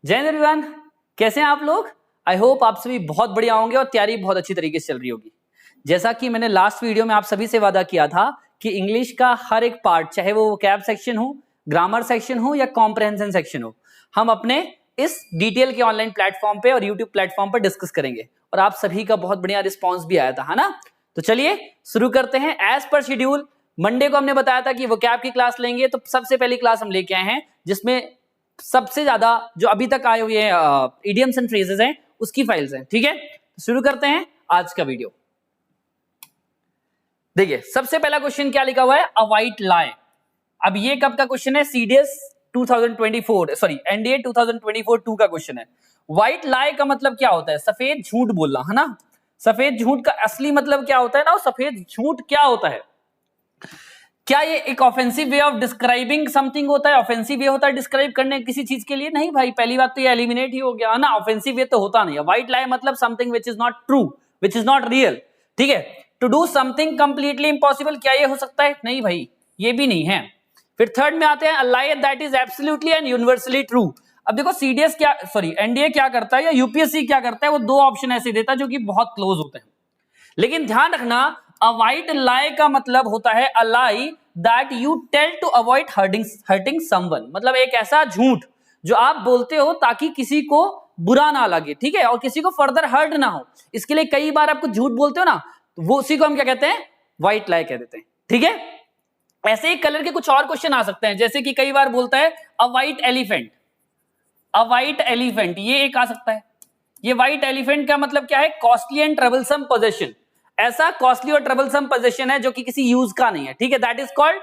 जय हिंद एवरीवन, कैसे हैं आप लोग। आई होप आप सभी बहुत बढ़िया होंगे और तैयारी बहुत अच्छी तरीके से चल रही होगी। जैसा कि मैंने लास्ट वीडियो में आप सभी से वादा किया था कि इंग्लिश का हर एक पार्ट, चाहे वो वोकैब सेक्शन हो, ग्रामर सेक्शन हो या कॉम्प्रहेंशन सेक्शन हो, हम अपने इस डिटेल के ऑनलाइन प्लेटफॉर्म पे और यूट्यूब प्लेटफॉर्म पर डिस्कस करेंगे। और आप सभी का बहुत बढ़िया रिस्पॉन्स भी आया था, है ना। तो चलिए शुरू करते हैं। एज पर शेड्यूल मंडे को हमने बताया था कि वोकैब की क्लास लेंगे, तो सबसे पहली क्लास हम लेके आए हैं जिसमें सबसे ज्यादा जो अभी तक आए हुए इडियम्स एंड फ्रेजेस हैं उसकी फाइल्स हैं। ठीक है, तो शुरू करते हैं आज का वीडियो। देखिए सबसे पहला क्वेश्चन क्या लिखा हुआ है, अ व्हाइट लाई। अब ये कब का क्वेश्चन है, सीडीएस 2024 सॉरी एनडीए 2024 2 का क्वेश्चन है। व्हाइट लाई का मतलब क्या होता है, सफेद झूठ बोलना, है ना। सफेद झूठ का असली मतलब क्या होता है ना, सफेद झूठ क्या होता है। क्या ये एक offensive way of describing something होता है, ऑफेंसिव वे होता है डिस्क्राइब करने किसी चीज के लिए? नहीं भाई, पहली बात तो ये एलिमिनेट ही हो गया ना, ऑफेंसिव वे तो होता नहीं है। व्हाइट लाई मतलब something which is not true, which is not real. ठीक है, to do something completely impossible, क्या ये हो सकता है? नहीं भाई, ये भी नहीं है। फिर थर्ड में आते हैं, a lie that is absolutely and universally true. अब देखो सीडीएस क्या सॉरी एनडीए क्या करता है या यूपीएससी क्या करता है, वो दो ऑप्शन ऐसे देता है जो कि बहुत क्लोज होते हैं। लेकिन ध्यान रखना, अ व्हाइट लाई का मतलब होता है a lie that you tell to avoid hurting someone. मतलब एक ऐसा झूठ जो आप बोलते हो ताकि किसी को बुरा ना लगे, ठीक है, और किसी को फर्दर हर्ट ना हो। इसके लिए कई बार आपको झूठ बोलते हो ना, तो वो उसी को हम क्या कहते हैं, व्हाइट लाई कह देते हैं। ठीक है, ऐसे ही कलर के कुछ और क्वेश्चन आ सकते हैं, जैसे कि कई बार बोलता है अ व्हाइट एलिफेंट। अ व्हाइट एलिफेंट ये एक आ सकता है। ये व्हाइट एलिफेंट का मतलब क्या है, कॉस्टली एंड ट्रबलसम पोजेशन। ऐसा कॉस्टली और ट्रबलसम पोजेशन है जो कि किसी यूज का नहीं है। ठीक है, दैट इज कॉल्ड,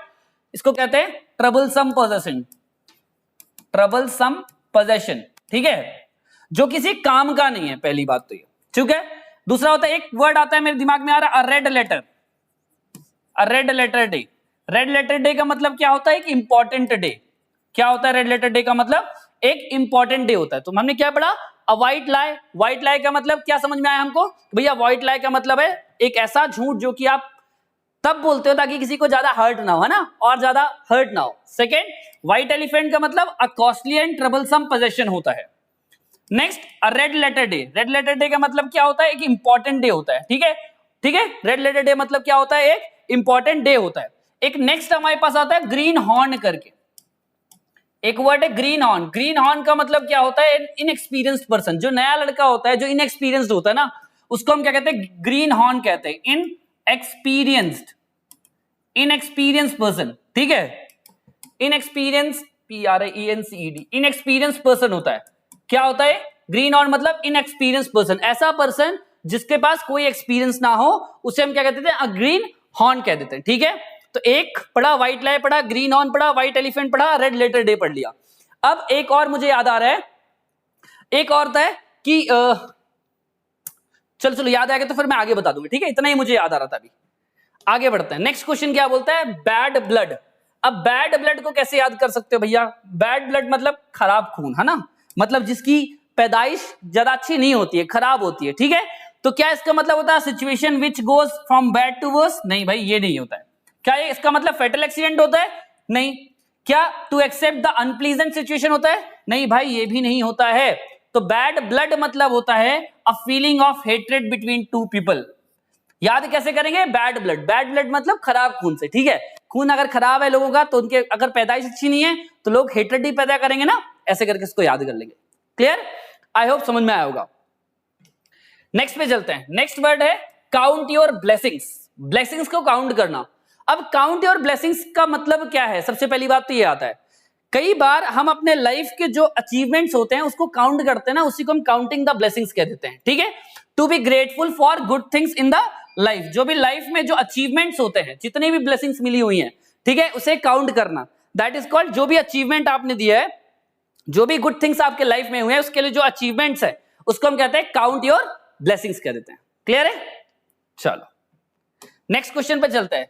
इसको कहते हैं ट्रबलसम पोजेशन। ट्रबलसम पोजेशन, ठीक है, जो किसी काम का नहीं है, पहली बात तो ये। ठीक है, दूसरा होता है, एक वर्ड आता है मेरे दिमाग में आ रहा है, a red letter. A red letter day. Red letter day का मतलब क्या होता है, एक इंपॉर्टेंट डे। क्या होता है रेड लेटर डे का मतलब, एक इंपॉर्टेंट डे होता है। तो हमने क्या पढ़ा, अ व्हाइट लाई। व्हाइट लाई का मतलब क्या समझ में आया हमको, भैया व्हाइट लाई का मतलब है एक ऐसा झूठ जो कि आप तब बोलते हो ताकि किसी को ज्यादा हर्ट ना हो, है ना, और ज्यादा हर्ट ना हो। सेकेंड, व्हाइट एलिफेंट का मतलब a costly and troublesome possession होता है। Next, a red letter day. Red letter day का मतलब क्या होता है, एक इंपॉर्टेंट डे होता है। ठीक है, ठीक है, रेड लेटर डे मतलब क्या होता है, एक इंपॉर्टेंट डे होता है। एक नेक्स्ट हमारे पास आता है ग्रीन हॉर्न करके, एक वर्ड है ग्रीन हॉर्न। ग्रीन हॉर्न का मतलब क्या होता है, इनएक्सपीरियंस्ड पर्सन। जो नया लड़का होता है, जो इनएक्सपीरियंस्ड होता है ना, उसको हम क्या कहते हैं, ग्रीन हॉर्न कहते हैं। Inexperienced, inexperienced person. ठीक है, इनएक्सपीरियंस, PRENCED, इनएक्सपीरियंस्ड पर्सन होता है। क्या होता है ग्रीन हॉर्न मतलब, इनएक्सपीरियंस्ड पर्सन, ऐसा पर्सन जिसके पास कोई एक्सपीरियंस ना हो, उसे हम क्या कहते थे, ग्रीन हॉर्न कह देते हैं। ठीक है, तो एक पढ़ा व्हाइट लाई पढ़ा, ग्रीन हॉर्न पढ़ा, व्हाइट एलिफेंट पढ़ा, रेड लेटर डे पढ़ लिया। अब एक और मुझे याद आ रहा है, एक और था कि चलो याद आएगा तो फिर मैं आगे बता दूंगा। ठीक है, इतना ही मुझे याद आ रहा था अभी। आगे बढ़ते हैं, नेक्स्ट क्वेश्चन क्या बोलता है, बैड ब्लड। अब बैड ब्लड को कैसे याद कर सकते हो भैया, बैड ब्लड मतलब खराब खून, है ना, मतलब जिसकी पैदाइश ज्यादा अच्छी नहीं होती है, खराब होती है। ठीक है, तो क्या इसका मतलब होता है situation which goes from bad to worse? नहीं भाई, ये नहीं होता है। क्या ये इसका मतलब फेटल एक्सीडेंट होता है? नहीं। क्या to accept the unpleasant situation होता है? नहीं भाई, ये भी नहीं होता है। तो बैड ब्लड मतलब होता है a feeling of hatred between two people. याद कैसे करेंगे, बैड ब्लड, बैड ब्लड मतलब खराब खून से। ठीक है, खून अगर खराब है लोगों का, तो उनके अगर पैदाइश अच्छी नहीं है तो लोग हेट्रेड ही पैदा करेंगे ना, ऐसे करके इसको याद कर लेंगे। क्लियर, आई होप समझ में आया होगा। नेक्स्ट पे चलते हैं, नेक्स्ट वर्ड है काउंट योर ब्लेसिंग्स। ब्लेसिंग्स को काउंट करना। अब काउंट योर ब्लेसिंग्स का मतलब क्या है, सबसे पहली बात तो ये आता है, कई बार हम अपने लाइफ के जो अचीवमेंट्स होते हैं उसको काउंट करते हैं ना, उसी को हम काउंटिंग द ब्लेसिंग्स कह देते हैं। ठीक है, to be grateful for good things in the life. जो भी लाइफ में जो अचीवमेंट्स होते हैं, जितनी भी ब्लेसिंग्स मिली हुई हैं, ठीक है, उसे काउंट करना, दैट इज कॉल्ड, जो भी अचीवमेंट आपने दिया है, जो भी गुड थिंग्स आपके लाइफ में हुए हैं, उसके लिए जो अचीवमेंट्स है उसको हम कहते हैं काउंट योर ब्लेसिंग्स कह देते हैं। क्लियर है, चलो नेक्स्ट क्वेश्चन पे चलते हैं,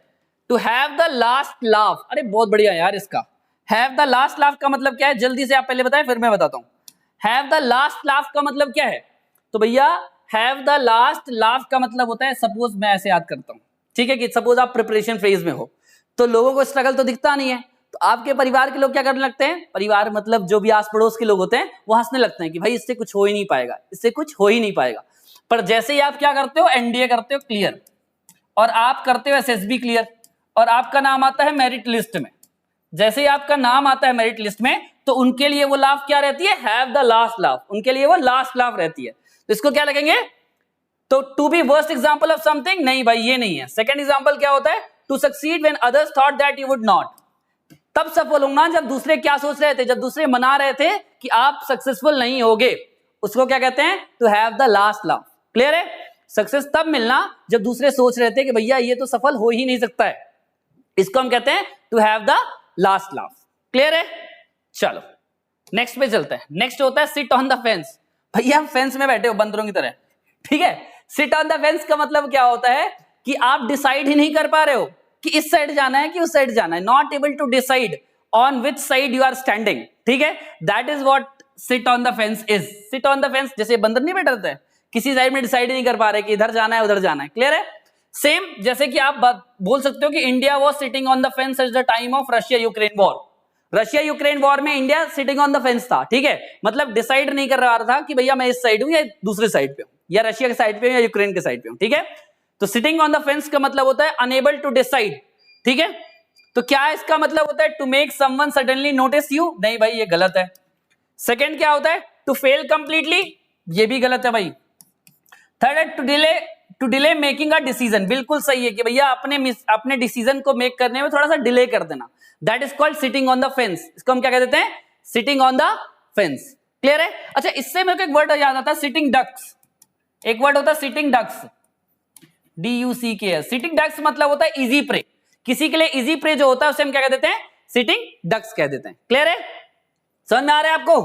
to have the last laugh. अरे बहुत बढ़िया यार, इसका हैव द लास्ट लाफ का मतलब क्या है, जल्दी से आप पहले बताएं फिर मैं बताता हूं। हैव द लास्ट लाफ का मतलब क्या है, तो भैया हैव द लास्ट लाफ का मतलब होता है, सपोज मैं ऐसे याद करता हूं, ठीक है, कि सपोज आप प्रिपरेशन फेज में हो, तो लोगों को स्ट्रगल तो दिखता नहीं है, तो आपके परिवार के लोग क्या करने लगते हैं, परिवार मतलब जो भी आस पड़ोस के लोग होते हैं वो हंसने लगते हैं कि भाई इससे कुछ हो ही नहीं पाएगा, इससे कुछ हो ही नहीं पाएगा। पर जैसे ही आप क्या करते हो, एनडीए करते हो क्लियर, और आप करते हो एसएसबी क्लियर, और आपका नाम आता है मेरिट लिस्ट में, जैसे ही आपका नाम आता है मेरिट लिस्ट में, तो उनके लिए वो लाफ क्या रहती है, हैव द लास्ट लाफ, उनके लिए वो लास्ट लाफ रहती है। तो इसको क्या लगेंगे, तो to be worst example of something, नहीं भाई ये नहीं है। सेकेंड एग्जाम्पल क्या होता है, to succeed when others thought that you would not, तब सफल होना जब दूसरे क्या सोच रहे थे, जब दूसरे मना रहे थे कि आप सक्सेसफुल नहीं होगे, उसको क्या कहते हैं, to have the last laugh. Clear है, सक्सेस तब मिलना जब दूसरे सोच रहे थे कि भैया ये तो सफल हो ही नहीं सकता है, इसको हम कहते हैं to have the last laugh. Clear है, चलो नेक्स्ट पे चलते हैं। नेक्स्ट होता है सिट ऑन द फेंस। भैया आप फेंस में बैठे हो बंदरों की तरह, ठीक है। सिट ऑन द फेंस का मतलब क्या होता है कि आप डिसाइड ही नहीं कर पा रहे हो कि इस साइड जाना है कि उस साइड जाना है, not able to decide on which side you are standing, ठीक है। That is what sit on the fence is. Sit on the fence, जैसे बंदर नहीं बैठा रहता है, किसी साइड में डिसाइड ही नहीं कर पा रहे कि इधर जाना है उधर जाना है। क्लियर है, सेम जैसे कि आप बोल सकते हो कि India was sitting on the fence at the time of Russia Ukraine war. Russia Ukraine war में India sitting on the fence था, ठीक है, मतलब डिसाइड नहीं कर रहा था कि भैया मैं इस साइड हूं या दूसरे साइड पे हूं, या रशिया के साइड पे हूं या यूक्रेन के साइड पे हूं, ठीक है। तो सिटिंग ऑन द फेंस का मतलब होता है अनेबल टू डिसाइड, ठीक है। तो क्या इसका मतलब होता है, to make someone suddenly notice you, नहीं भाई ये गलत है। सेकंड क्या होता है, टू फेल कंप्लीटली, ये भी गलत है भाई। थर्ड है to delay making a decision, बिल्कुल सही है कि भैया अपने डिसीजन को मेक करने में थोड़ा सा डिले कर देना, that is called sitting on the fence. इसको हम क्या कह देते हैं, sitting on the fence. Clear है, अच्छा इससे मेरे को एक वर्ड याद आता है, सिटिंग डक्स। एक वर्ड होता है sitting ducks, DUCKS। Sitting ducks मतलब होता है इजी प्रे, किसी के लिए इजी प्रे जो होता है उसे हम क्या कह देते हैं, सिटिंग डक्स कह देते हैं। क्लियर है, समझ में आ रहा है आपको,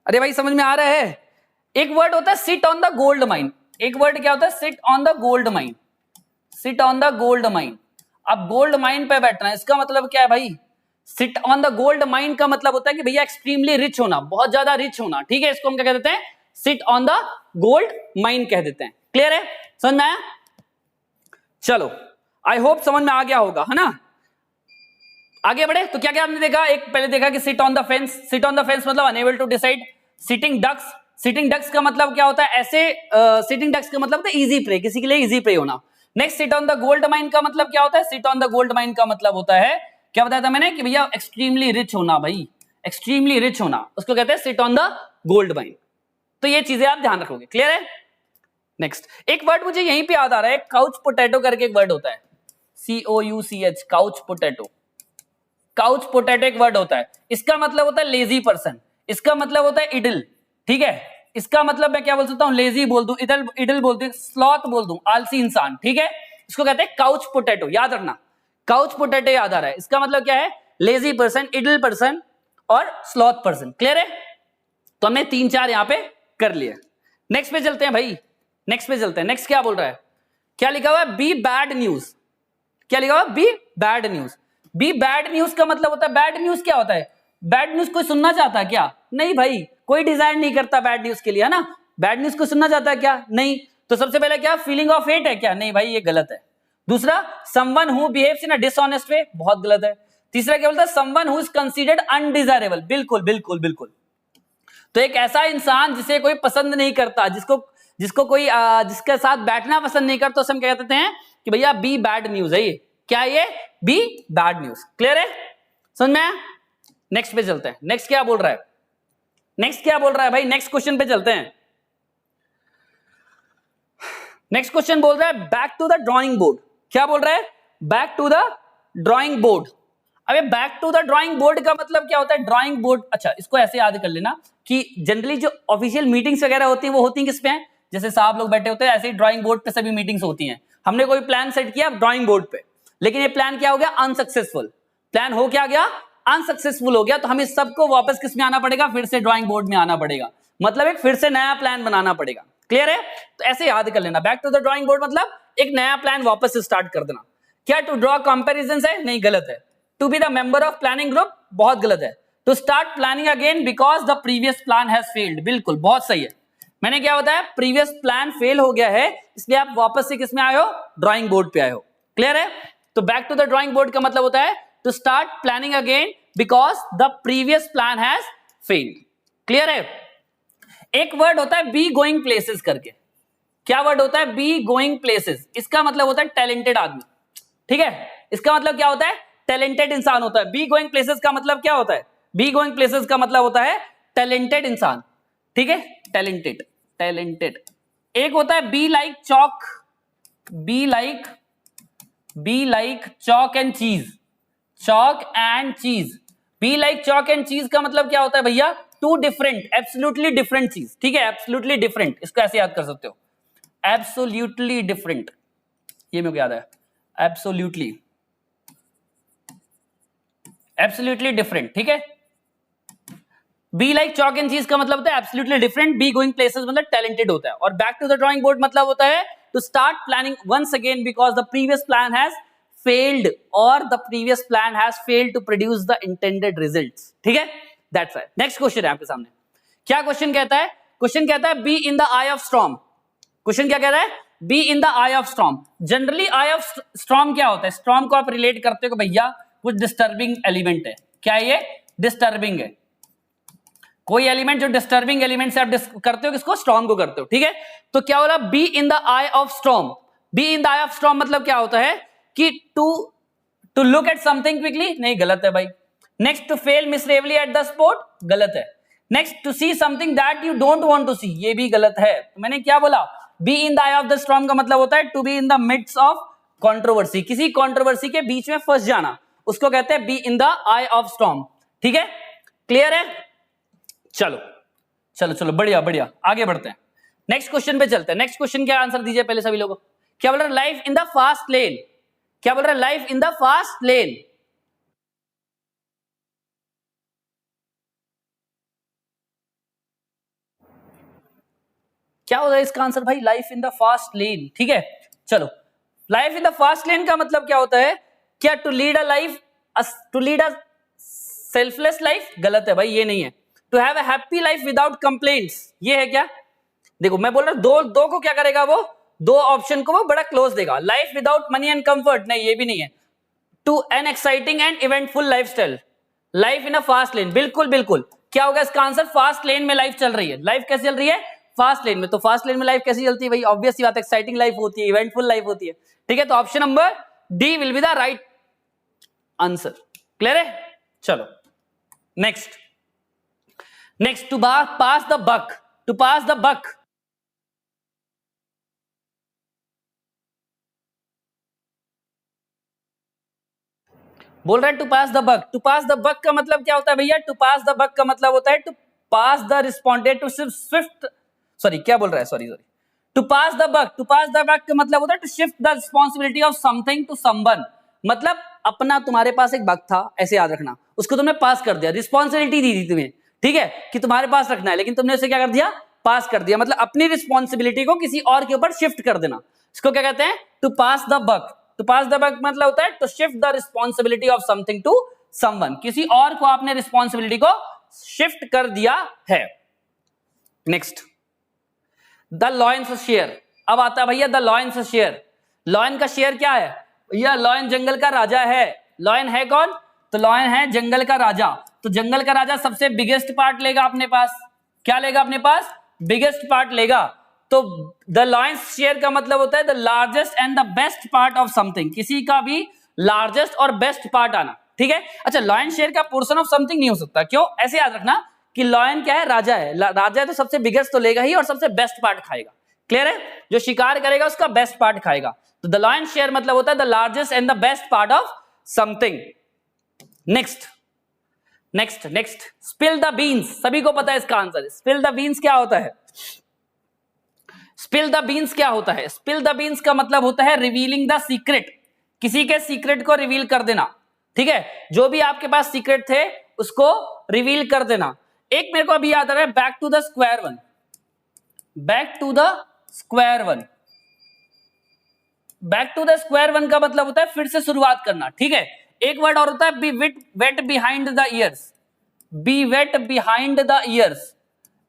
अरे भाई समझ में आ रहा है। एक वर्ड होता है seat on the gold mine, एक वर्ड क्या होता है, seat on the gold mine, seat on the gold mine. अब गोल्ड माइन पे बैठना है, इसका मतलब क्या है भाई, seat on the gold mine का मतलब होता है कि भैया एक्सट्रीमली रिच होना, बहुत ज्यादा रिच होना, ठीक है, इसको हम क्या कह देते हैं, seat on the gold mine कह देते हैं। क्लियर है, समझ में आया, चलो आई होप समझ में आ गया होगा, है ना। आगे बढ़े तो क्या क्या हमने देखा, एक पहले देखा कि sit on the fence, sit on the fence मतलब unable to decide. Sitting ducks, sitting ducks का मतलब क्या होता है, ऐसे सिटिंग डक्स का मतलब होता है इजी प्रे, किसी के लिए इजी प्रे होना। Next seat on the gold mine का मतलब क्या होता है, seat on the gold mine का मतलब होता है, क्या बताया था मैंने कि भैया एक्सट्रीमली रिच होना, भाई एक्सट्रीमली रिच होना, उसको कहते हैं seat on the gold mine. तो ये चीजें आप ध्यान रखोगे। क्लियर है, नेक्स्ट एक वर्ड मुझे यहीं पे याद आ रहा है, काउच पोटैटो करके एक वर्ड होता है, COUCH, couch potato. Couch potato एक वर्ड होता है, इसका मतलब होता है लेजी पर्सन, इसका मतलब होता है इडल, ठीक है। इसका मतलब मैं क्या बोल सकता हूं, लेजी बोल दूं, इडल बोल दूं, स्लॉथ बोल दूं, आलसी इंसान, ठीक है। इसको कहते हैं काउच पोटैटो, याद रखना, काउच पोटैटो याद आ रहा है, इसका मतलब क्या है, लेजी पर्सन, इडल पर्सन और स्लॉथ पर्सन। क्लियर है, तो हमने 3-4 यहां पे कर लिए। नेक्स्ट पे चलते हैं भाई, नेक्स्ट पे चलते हैं। नेक्स्ट क्या बोल रहा है, क्या लिखा हुआ है, बी बैड न्यूज। क्या लिखा हुआ, be bad news. Be bad news का मतलब होता है, बैड न्यूज क्या होता है, बैड न्यूज कोई सुनना चाहता है क्या, नहीं भाई, कोई डिजायर नहीं करता बैड न्यूज के लिए, है ना। बैड न्यूज को सुनना चाहता है क्या, नहीं। तो सबसे पहले क्या, फीलिंग ऑफ हेट है क्या, नहीं भाई ये गलत है। दूसरा, someone who behaves in a dishonest way, बहुत गलत है। तीसरा क्या बोलता है, someone who is considered undesirable, बिल्कुल बिल्कुल बिल्कुल। तो एक ऐसा इंसान जिसे कोई पसंद नहीं करता, जिसको कोई जिसके साथ बैठना पसंद नहीं करता, उसे हम क्या कहते हैं कि भैया बी बैड न्यूज है ये, क्या ये, बी बैड न्यूज। क्लियर है, समझ में आया। नेक्स्ट पे चलते हैं, नेक्स्ट क्या बोल रहा है, नेक्स्ट क्या बोल रहा है भाई, नेक्स्ट क्वेश्चन पे चलते हैं। नेक्स्ट क्वेश्चन बोल रहा है back to the drawing board. क्या बोल रहा है, back to the drawing board. अबे back to the drawing board का मतलब क्या होता है, ड्राइंग बोर्ड, अच्छा इसको ऐसे याद कर लेना कि जनरली जो ऑफिशियल मीटिंग्स वगैरह होती हैं वो होती हैं किस पे हैं, जैसे साहब लोग बैठे होते हैं ऐसे ही ड्राइंग बोर्ड पे सभी मीटिंग्स होती हैं। हमने कोई प्लान सेट किया ड्राइंग बोर्ड पे, लेकिन ये प्लान क्या हो गया, अनसक्सेसफुल। प्लान हो क्या गया, अनसक्सेसफुल हो गया, तो हम इस सबको वापस किस में आना पड़ेगा, फिर से ड्राइंग बोर्ड में आना पड़ेगा, मतलब एक फिर से नया प्लान बनाना पड़ेगा। क्लियर है, तो ऐसे याद कर लेना, back to the drawing board मतलब एक नया प्लान वापस से स्टार्ट कर देना। क्या टू ड्रॉ कंपैरिजंस है, नहीं गलत है। To be the member of planning group, बहुत गलत है। To start planning again because the previous plan has failed, बिल्कुल बहुत सही है। मैंने क्या बताया, प्रीवियस प्लान फेल हो गया है, इसलिए आप वापस से किस में आए हो, ड्राइंग बोर्ड पे आए हो। क्लियर है, तो back to the drawing board का मतलब होता है to start planning again because the previous plan has failed. Clear है? एक वर्ड होता है बी गोइंग प्लेसेस करके। क्या वर्ड होता है? B going places. इसका मतलब होता है टैलेंटेड आदमी। ठीक है, इसका मतलब क्या होता है? टैलेंटेड इंसान होता है। बी गोइंग प्लेसेस का मतलब क्या होता है? बी गोइंग प्लेसेस का मतलब होता है टैलेंटेड इंसान। ठीक है, टैलेंटेड, टैलेंटेड। एक होता है be like chalk, be like chalk and चीज, चॉक एंड चीज। बी लाइक चॉक एंड चीज का मतलब क्या होता है भैया? टू डिफरेंट, एब्सोल्युटली डिफरेंट चीज। ठीक है, एब्सोल्युटली डिफरेंट, इसको ऐसे याद कर सकते हो, एब्सोल्युटली डिफरेंट। ये मेरे को याद है, एब्सोल्युटली, एब्सोल्युटली डिफरेंट। ठीक है, बी लाइक चॉक एंड चीज का मतलब होता है absolutely different. Be going places मतलब टैलेंटेड होता है। और back to the drawing board मतलब होता है to start planning once again because the previous plan has failed or the previous plan has failed to produce the intended results। ठीक है, that's right। Next question है आपके सामने। क्या question कहता है? क्वेश्चन कहता है be in the eye of storm. Question क्या कह रहा है? Be in the eye of storm. Generally I of storm क्या होता है? स्टॉर्म को आप रिलेट करते हो कि भैया कुछ डिस्टर्बिंग एलिमेंट है। क्या ये? डिस्टर्बिंग है। कोई एलिमेंट जो डिस्टर्बिंग एलिमेंट से आप करते हो, किसको? स्टॉर्म को करते हो। ठीक है, तो क्या बोला? Be in the eye of storm. Be in the eye of storm मतलब क्या होता है कि to look at something quickly, नहीं, गलत है भाई। Next, to fail miserably at the spot, गलत है। Next, to see something that you don't want to see, ये भी गलत है। तो मैंने क्या बोला? Be in the eye of the storm का मतलब होता है to be in the midst of controversy, किसी कंट्रोवर्सी के बीच में फंस जाना, उसको कहते हैं be in the eye of storm. ठीक है, क्लियर है? चलो चलो चलो, बढ़िया बढ़िया, आगे बढ़ते हैं। नेक्स्ट क्वेश्चन पे चलते हैं। नेक्स्ट क्वेश्चन क्या आंसर दीजिए पहले सभी लोगों। क्या बोल रहा है? Life in the fast lane. क्या बोल रहा है? Life in the fast lane. क्या होता है इसका आंसर भाई? Life in the fast lane. ठीक है, चलो, life in the fast lane का मतलब क्या होता है? क्या to lead a life, to lead a selfless life, गलत है भाई, ये नहीं है। To have a happy life without complaints, ये है क्या? देखो मैं बोल रहा हूं दो को क्या करेगा वो? दो ऑप्शन को वो बड़ा क्लोज देगा। Life without money and comfort, नहीं, ये भी नहीं है। To an exciting and eventful lifestyle, life in a fast lane, बिल्कुल बिल्कुल। क्या होगा इसका आंसर? फास्ट लेन में लाइफ चल रही है। लाइफ कैसे चल रही है? फास्ट लेन में। तो फास्ट लेन में लाइफ कैसी चलती है भाई? ऑब्वियस सी बात, एक्साइटिंग लाइफ होती है, इवेंटफुल लाइफ होती है। ठीक है, तो option number D will be the right answer. Clear है? चलो next, to pass the buck, to pass the buck. बोल रहा है to pass the buck. To pass the buck का मतलब क्या होता है भैया? टू पास द बक का मतलब होता है to pass the respondent to swift, sorry क्या बोल रहा है, sorry to pass the buck. To pass the buck का मतलब होता है to shift the responsibility of something to someone. मतलब अपना, तुम्हारे पास एक बक था, ऐसे याद रखना, उसको तुमने पास कर दिया, रिस्पॉन्सिबिलिटी दी थी तुम्हें, ठीक है, कि तुम्हारे पास रखना है, लेकिन तुमने उसे क्या कर दिया? पास कर दिया। मतलब अपनी रिस्पॉन्सिबिलिटी को किसी और के ऊपर शिफ्ट कर देना, इसको क्या कहते हैं? To pass the buck. To pass the buck मतलब होता है to shift the responsibility of something to someone, किसी और को आपने रिस्पॉन्सिबिलिटी को शिफ्ट कर दिया है। Next, the lions share. अब आता है भैया द लॉयंस शेयर। लॉयन का शेयर क्या है भैया? लॉयन जंगल का राजा है। लॉयन है कौन? तो लॉयन है जंगल का राजा। तो जंगल का राजा सबसे बिगेस्ट पार्ट लेगा अपने पास। क्या लेगा अपने पास? बिगेस्ट पार्ट लेगा। तो द लॉयंस शेयर का मतलब होता है the largest and the best part of something, किसी का भी लार्जेस्ट और बेस्ट पार्ट आना। ठीक है, अच्छा, लॉयन शेयर का पोर्शन ऑफ समथिंग नहीं हो सकता। क्यों? ऐसे याद रखना कि लॉयन क्या है? राजा है। राजा है तो सबसे बिगेस्ट तो लेगा ही और सबसे बेस्ट पार्ट खाएगा। क्लियर है? जो शिकार करेगा उसका बेस्ट पार्ट खाएगा। तो द लॉयन शेयर मतलब होता है the largest and the best part of something. Next, spill the beans. सभी को पता है इसका आंसर। स्पिल द बीन्स क्या होता है? स्पिल द बीन्स क्या होता है? स्पिल द बीन्स का मतलब होता है रिवीलिंग द सीक्रेट, किसी के सीक्रेट को रिवील कर देना। ठीक है, जो भी आपके पास सीक्रेट थे उसको रिवील कर देना। एक मेरे को अभी याद आ रहा है, back to the square one. Back to the square one, back to the square one का मतलब होता है फिर से शुरुआत करना। ठीक है, एक वर्ड और होता है be wet behind the ears. Be wet behind the ears,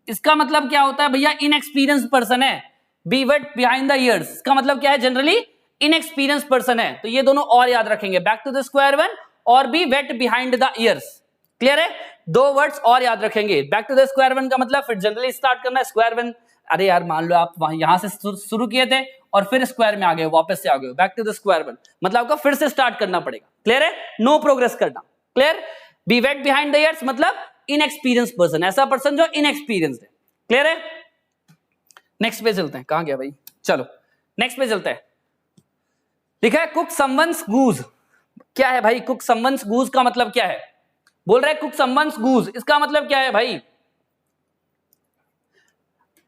इसका मतलब क्या होता है भैया? इनएक्सपीरियंस पर्सन है। Be wet behind the ears का मतलब क्या है? जनरली इनएक्सपीरियंस पर्सन है। तो ये दोनों और याद रखेंगे, back to the square one और be wet behind the ears. Clear है? दो वर्ड्स और याद रखेंगे। Back to the square one का मतलब फिर जनरली स्टार्ट करना है स्क्वायर वन। अरे यार मान लो आप यहां से शुरू किए थे और फिर स्क्वायर में आ गए, वापस से आ गए, back to the square one, मतलब आपको फिर से स्टार्ट करना पड़ेगा। क्लियर है? नो प्रोग्रेस करना। Clear? Be wet behind the ears मतलब इनएक्सपीरियंस पर्सन, ऐसा पर्सन जो इनएक्सपीरियंस्ड है। क्लियर है? नेक्स्ट पे चलते हैं। कहां गया भाई? चलो नेक्स्ट पे चलते हैं। लिखा है कुक समवन्स गूज। क्या है भाई कुक समवन्स गूज का मतलब क्या है? बोल रहा है कुक समवन्स गूज, इसका मतलब क्या है भाई?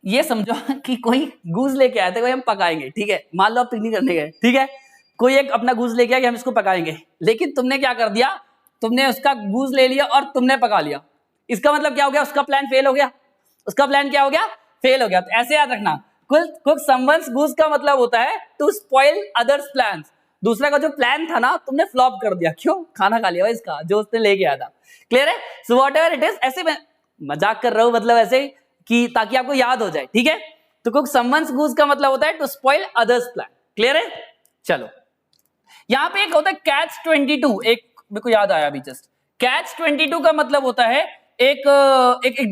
ये समझो कि कोई गूज लेके आया था, कोई हम पकाएंगे, ठीक है? मान लो आप पिकनिक करने गए, ठीक है? कोई एक अपना गूज लेके आया कि हम इसको पकाएंगे, लेकिन तुमने क्या कर दिया, तुमने उसका गूज ले लिया और तुमने पका लिया। इसका मतलब क्या हो गया? उसका प्लान फेल हो गया। उसका प्लान क्या हो गया? फेल हो गया। तो ऐसे याद रखना, कुक समवन्स गूज का मतलब होता है टू स्पॉइल अदर्स प्लान्स। दूसरा का जो प्लान था ना, तुमने फ्लॉप कर दिया। क्यों? खाना खा लिया इसका जो उसने लेके आया था। क्लियर है? सो व्हाटएवर इट इज, ऐसे मैं मजाक कर रहा हूं, मतलब ऐसे कि ताकि आपको याद हो जाए, ठीक है? तो कुक समवन्स गूज का मतलब होता है to spoil others plan. Clear है? चलो यहां पे एक होता है कैच 22, एक मेरे को याद आया अभी जस्ट। कैच 22 का मतलब होता है एक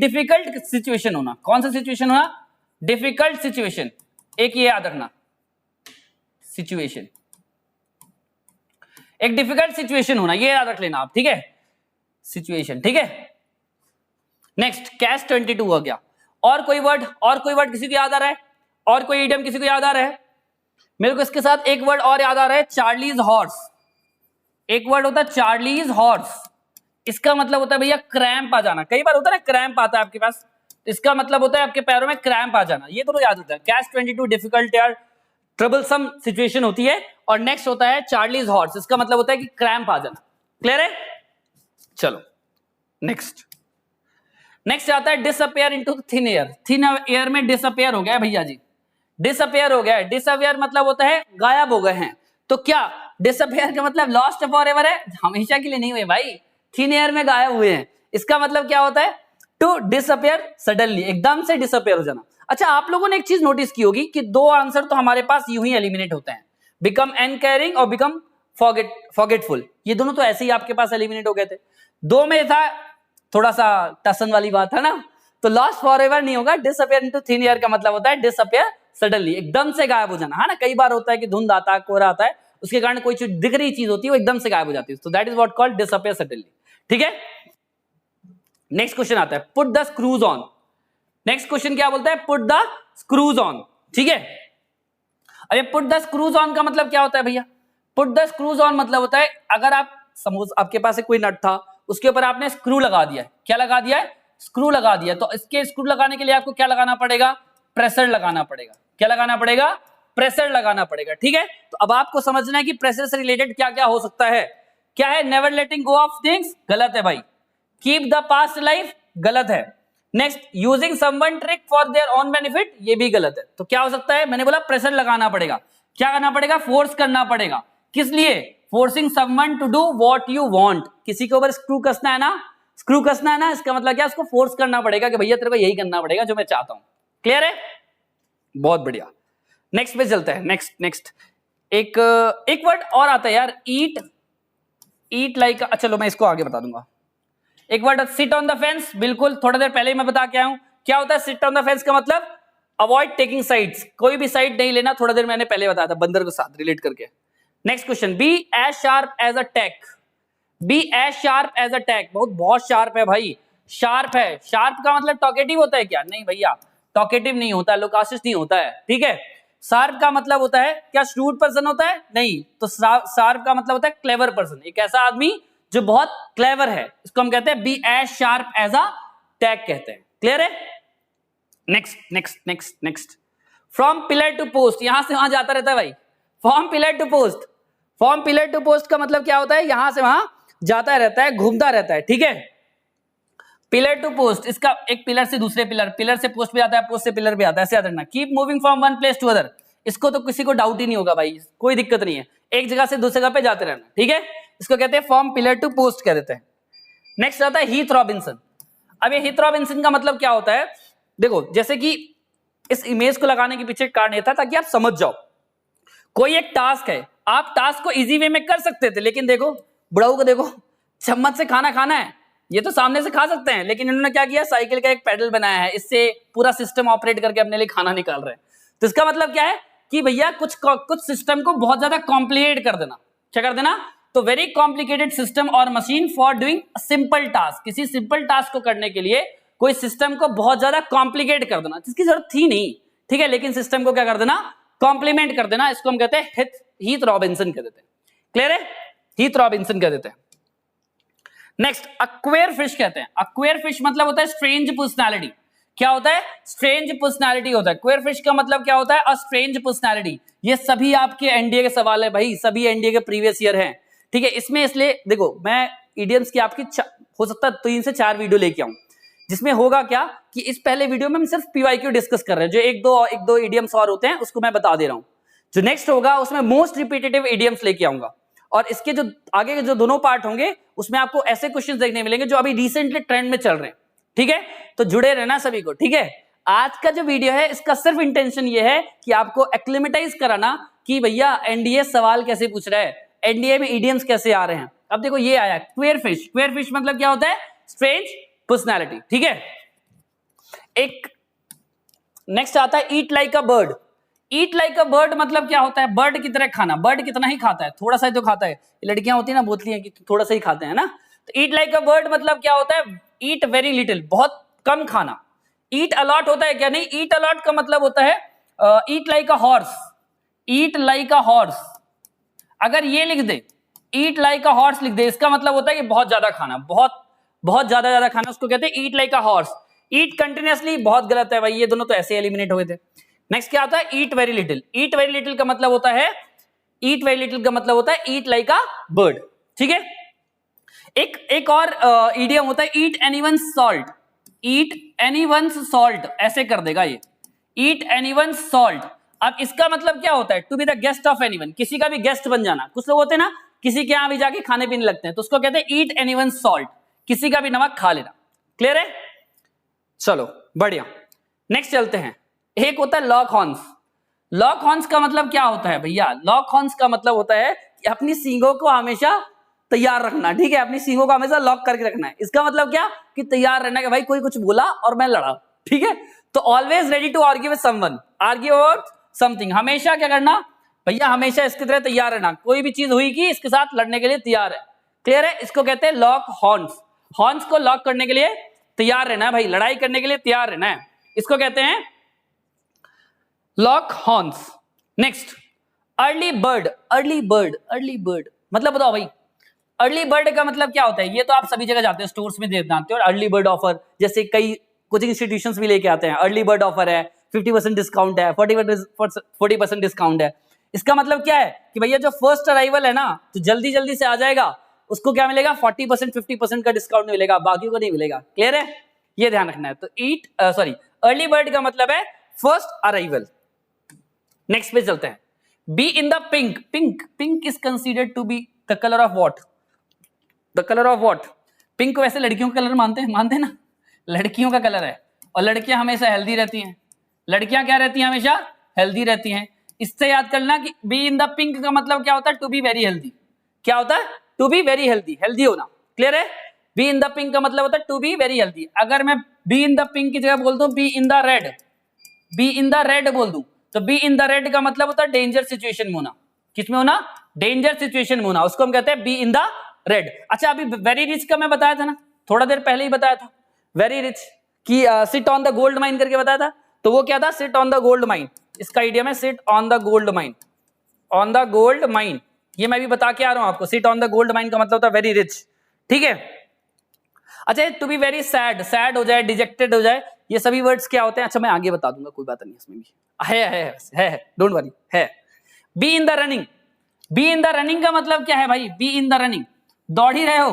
डिफिकल्ट सिचुएशन होना। कौन सा सिचुएशन होना? Difficult situation. एक ये याद रखना, सिचुएशन, एक डिफिकल्ट सिचुएशन होना, ये याद रख लेना आप, ठीक है? सिचुएशन, ठीक है? नेक्स्ट कैच 22 हो गया। और कोई वर्ड किसी को याद आ रहा है? और कोई इडियम किसी को याद आ रहा है? मेरे को इसके साथ एक वर्ड और याद आ रहा है, चार्लीज हॉर्स। एक वर्ड होता है चार्लीज हॉर्स, इसका मतलब होता है भैया क्रैम्प आ जाना। कई बार होता है ना क्रैम्प आता है आपके पास, इसका मतलब होता है आपके पैरों में क्रैम्प आ जाना। ये दोनों याद होता है। कैच 22 डिफिकल्ट या ट्रबलसम सिचुएशन होती है, और नेक्स्ट होता है चार्लीज हॉर्स, इसका मतलब होता है कि क्रैम्प आ जाना। क्लियर है? चलो नेक्स्ट आता है disappear into thin air. Thin air में डिसअपियर हो गया है भैया जी, डिसअपियर हो गया है। डिसअपियर मतलब होता है गायब हो गए हैं। तो क्या डिसअपियर का मतलब लॉस्ट फॉरएवर है? हमेशा के लिए नहीं हुए भाई, थिन एयर में गायब हुए हैं। इसका मतलब क्या होता है? टू डिसअपियर सडनली, एकदम से डिसअपियर हो जाना। अच्छा आप लोगों ने एक चीज नोटिस की होगी कि दो आंसर तो हमारे पास यूं ही एलिमिनेट होते हैं, बिकम अनकेयरिंग और बिकम फॉरगेटफुल। ये दोनों तो ऐसे ही आपके पास एलिमिनेट हो गए थे। दो में था थोड़ा सा टसन वाली बात है ना, तो लॉस्ट फॉरएवर नहीं होगा। डिसअपियर इनटू थिन एयर का मतलब होता है डिसअपियर सडनली, एकदम से गायब हो जाना। है ना, कई बार होता है कि धुंध आता है, कोहरा आता है, उसके कारण कोई चीज दिख रही चीज होती है वो एकदम से गायब हो जाती है। तो that is what called disappear suddenly. ठीक है? नेक्स्ट क्वेश्चन आता है put the screws on. Next question क्या बोलता है? Put the screws on. ठीक है? अरे पुट द स्क्रूज ऑन का मतलब क्या होता है भैया? पुट द स्क्रूज ऑन मतलब होता है अगर आप सपोज आपके पास कोई नट था, उसके ऊपर आपने स्क्रू लगा दिया है। क्या लगा दिया है? स्क्रू लगा दिया। तो इसके स्क्रू लगाने के लिए आपको क्या लगाना पड़ेगा? प्रेशर लगाना पड़ेगा। क्या लगाना पड़ेगा? प्रेशर लगाना पड़ेगा। ठीक है? तो अब आपको समझना है कि प्रेशर से रिलेटेड क्या क्या हो सकता है। क्या है? Never letting go of things, गलत है भाई। कीप द पास्ट लाइफ, गलत है। Next using someone trick for their own benefit, ये भी गलत है। तो क्या हो सकता है? मैंने बोला प्रेशर लगाना पड़ेगा। क्या करना पड़ेगा? फोर्स करना पड़ेगा। किस लिए? Forcing someone to do what you want. किसी के ऊपर स्क्रू कसना है ना, स्क्रू कसना है ना, इसका मतलब क्या? उसको फोर्स करना पड़ेगा कि भैया तेरे को यही करना पड़ेगा जो मैं चाहता हूं। क्लियर है? बहुत बढ़िया। नेक्स्ट पे चलते हैं। नेक्स्ट एक वर्ड और आता है यार, ईट लाइक। चलो मैं इसको आगे बता दूंगा। एक word seat on the fence, बिल्कुल थोड़ा देर पहले ही मैं बता के आया हूं। क्या होता है सिट ऑन द फेंस का मतलब? अवॉइड टेकिंग साइड्स, कोई भी साइड नहीं लेना। थोड़ा देर मैंने पहले बताया था बंदर के साथ रिलेट करके। Next question, be as sharp as a tack. Be as sharp as a tack, बहुत शार्प है भाई। शार्प है, शार्प का मतलब टॉकेटिव होता है क्या? नहीं भैया, टॉकेटिव नहीं होता, लोकाशिस नहीं होता है। ठीक है? शार्प का मतलब होता है क्या? श्रूड पर्सन होता है? नहीं, तो शार्प का मतलब होता है क्लेवर पर्सन, एक ऐसा आदमी जो बहुत क्लेवर है, इसको हम कहते हैं be as sharp as a tack कहते हैं। क्लियर है? Next from pillar to post, यहां से वहां जाता रहता है भाई। From pillar to post, from pillar to post का मतलब क्या होता है? यहां से वहां जाता रहता है, घूमता रहता है। ठीक है? पिलर टू पोस्ट, इसका एक पिलर से दूसरे पिलर, पिलर से पोस्ट पे आता है, पोस्ट से पिलर पे आता है, ऐसे याद रखना। Keep moving from one place to other, इसको तो किसी को डाउट ही नहीं होगा भाई, कोई दिक्कत नहीं है, एक जगह से दूसरी जगह पे जाते रहना। ठीक है? इसको कहते हैं फ्रॉम पिलर टू पोस्ट कह देते हैं। नेक्स्ट आता है हीथ रॉबिन्सन। अब ये हीथ रॉबिन्सन का मतलब क्या होता है? देखो, जैसे कि इस इमेज को लगाने के पीछे कारण ये था ताकि आप समझ जाओ। कोई एक टास्क है, आप टास्क को इजी वे में कर सकते थे, लेकिन देखो बुढ़ाऊ को देखो, चम्मच से खाना खाना है, ये तो सामने से खा सकते हैं, लेकिन इन्होंने क्या किया, साइकिल का एक पेडल बनाया है, इससे पूरा सिस्टम ऑपरेट करके अपने लिए खाना निकाल रहे हैं। तो इसका मतलब क्या है कि भैया कुछ सिस्टम को बहुत ज्यादा कॉम्प्लिकेट कर देना। क्या कर देना? तो वेरी कॉम्प्लिकेटेड सिस्टम और machine for doing simple task, किसी सिंपल टास्क को करने के लिए कोई सिस्टम को बहुत ज्यादा कॉम्प्लिकेट कर देना, जिसकी जरूरत थी नहीं, ठीक है, लेकिन सिस्टम को क्या कर देना, कॉम्प्लीमेंट कर देना। इसको हम कहते हैं हीथ रॉबिन्सन कह देते हैं। क्लियर है? हीथ रॉबिन्सन कह देते हैं। नेक्स्ट अक्वेयर फिश कहते हैं। अक्वेयर फिश मतलब होता है स्ट्रेंज पर्सनालिटी। क्या होता है? स्ट्रेंज पर्सनालिटी होता है। क्वेयर फिश का मतलब क्या होता है? A strange personality. ये सभी आपके एनडीए के सवाल है भाई, सभी एनडीए के प्रीवियस ईयर हैं, ठीक है। इसमें इसलिए देखो, मैं इडियम्स की आपकी हो सकता है 3 से 4 वीडियो लेके आऊं, जिसमें होगा क्या कि इस पहले वीडियो में हम सिर्फ पीवाईक्यू डिस्कस कर रहे हैं, जो एक दो इडियम्स और होते हैं उसको मैं बता दे रहा हूं। जो नेक्स्ट होगा उसमें मोस्ट रिपीटेटिव इडियम्स लेके आऊंगा, और इसके जो आगे के जो दोनों पार्ट होंगे उसमें आपको ऐसे क्वेश्चंस देखने मिलेंगे जो अभी रिसेंटली ट्रेंड में चल रहे हैं, ठीक है। तो जुड़े रहना सभी को, ठीक है। आज का जो वीडियो है इसका सिर्फ इंटेंशन ये है कि आपको एक्लिमेटाइज कराना कि भैया एनडीए सवाल कैसे पूछ रहा है, एनडीए में इडियम्स कैसे आ रहे हैं। अब देखो ये आया क्वेयर फिश। क्वेयर फिश मतलब क्या होता है? स्ट्रेंज पर्सनालिटी, ठीक है। एक नेक्स्ट आता है eat like a bird. Eat like a bird मतलब क्या होता है? बर्ड की तरह खाना। बर्ड कितना ही खाता है? थोड़ा सा ही तो खाता है। लड़कियां होती है ना, बोलती हैं कि थोड़ा सा ही खाते हैं ना। तो ईट लाइक अ बर्ड मतलब क्या होता है? ईट वेरी लिटिल, बहुत कम खाना। ईट अलॉट होता है क्या? नहीं, ईट अलॉट का मतलब होता है eat like a horse. Eat like a horse, अगर ये लिख दे, ईट लाइक अ हॉर्स लिख दे, इसका मतलब होता है कि बहुत ज्यादा खाना, बहुत ज्यादा खाना, उसको कहते हैं eat like a horse. Eat continuously बहुत गलत है भाई, ये दोनों तो ऐसे एलिमिनेट हो गए थे। नेक्स्ट क्या आता है? Eat very little. Eat very little का मतलब होता है, ईट वेरी लिटिल का मतलब होता है ईट लाइक अ बर्ड, ठीक है। एक और इडियम होता है ईट एनीवन्स सॉल्ट। ईट एनीवन्स सॉल्ट, ऐसे कर देगा ये, ईट एनीवन्स सॉल्ट। अब इसका मतलब क्या होता है? To be the guest of anyone, किसी का भी गेस्ट बन जाना। कुछ लोग होते हैं ना, किसी के यहां भी जाके खाने पीने लगते हैं, तो उसको कहते हैं ईट एनीवन्स सॉल्ट, किसी का भी नमक खा लेना। क्लियर है? चलो बढ़िया, नेक्स्ट चलते हैं। एक होता है लॉक हॉर्न्स। लॉक हॉर्न्स का मतलब क्या होता है भैया? लॉक हॉर्न्स का मतलब होता है कि अपनी सींगों को हमेशा तैयार रखना, ठीक है, अपनी सींगों को हमेशा लॉक करके रखना है। इसका मतलब क्या कि तैयार रहना, कि भाई कोई कुछ बोला और मैं लड़ा, ठीक है। तो always ready to argue with someone, argue over something, हमेशा क्या करना भैया? हमेशा इसकी तरह तैयार रहना, कोई भी चीज हुई कि इसके साथ लड़ने के लिए तैयार है। क्लियर है? इसको कहते हैं लॉक हॉर्न्स। हॉर्न्स को लॉक करने के लिए तैयार रहना है भाई, लड़ाई करने के लिए तैयार रहना है, इसको कहते हैं lock horns. Next early bird. Early bird, early bird मतलब बताओ भाई, अर्ली बर्ड का मतलब क्या होता है? ये तो आप सभी जगह जाते हो, स्टोर्स में जानते हो, अर्ली बर्ड ऑफर, जैसे कई कोचिंग इंस्टीट्यूशंस भी लेके आते हैं, अर्ली बर्ड ऑफर है, 50% डिस्काउंट है, 40% डिस्काउंट है। इसका मतलब क्या है कि भैया जो फर्स्ट अराइवल है ना, तो जल्दी जल्दी से आ जाएगा, उसको क्या मिलेगा? 40% 50% का डिस्काउंट मिलेगा, बाकी को नहीं मिलेगा। क्लियर है? ये ध्यान रखना है। तो अर्ली बर्ड का मतलब है फर्स्ट अराइवल। नेक्स्ट पे चलते हैं। Be in the pink. Pink, pink is considered to be the colour of what? The colour of what? Pink को वैसे लड़कियों का कलर मानते हैं ना, लड़कियों का कलर है, और लड़कियां हमेशा हेल्दी रहती हैं। लड़कियां क्या रहती हैं? हमेशा हेल्दी रहती हैं। इससे याद करना कि बी इन द पिंक का मतलब क्या होता है? To be very healthy. क्या होता है? To be very healthy, healthy होना। क्लियर है? बी इन द पिंक का मतलब होता है टू बी वेरी हेल्दी। अगर मैं बी इन द पिंक की जगह बोल दूं B in the red, B in the red बोल दूं, तो बी इन द रेड का मतलब होता है डेंजर सिचुएशन में होना। किसमें होना? डेंजर सिचुएशन में होना, उसको हम कहते हैं बी इन द रेड। अच्छा, अभी वेरी रिच का मैं बताया था ना, थोड़ा देर पहले ही बताया था, वेरी रिच की sit on the gold mine करके बताया था। तो वो क्या था? Sit on the gold mine. इसका आइडिया में sit on the gold mine, on the gold mine, ये मैं भी बता के आ रहा हूं आपको। Sit on the gold mine का मतलब होता है वेरी रिच, ठीक है। अच्छा, to be very sad, sad हो जाए, डिजेक्टेड हो जाए, ये सभी वर्ड्स क्या होते हैं? अच्छा, मैं आगे बता दूंगा, कोई बात नहीं, इसमें भी है, डोंट वरी, है। Be in the running. Be in the running का मतलब क्या है भाई? बी इन द रनिंग, दौड़ ही रहे हो,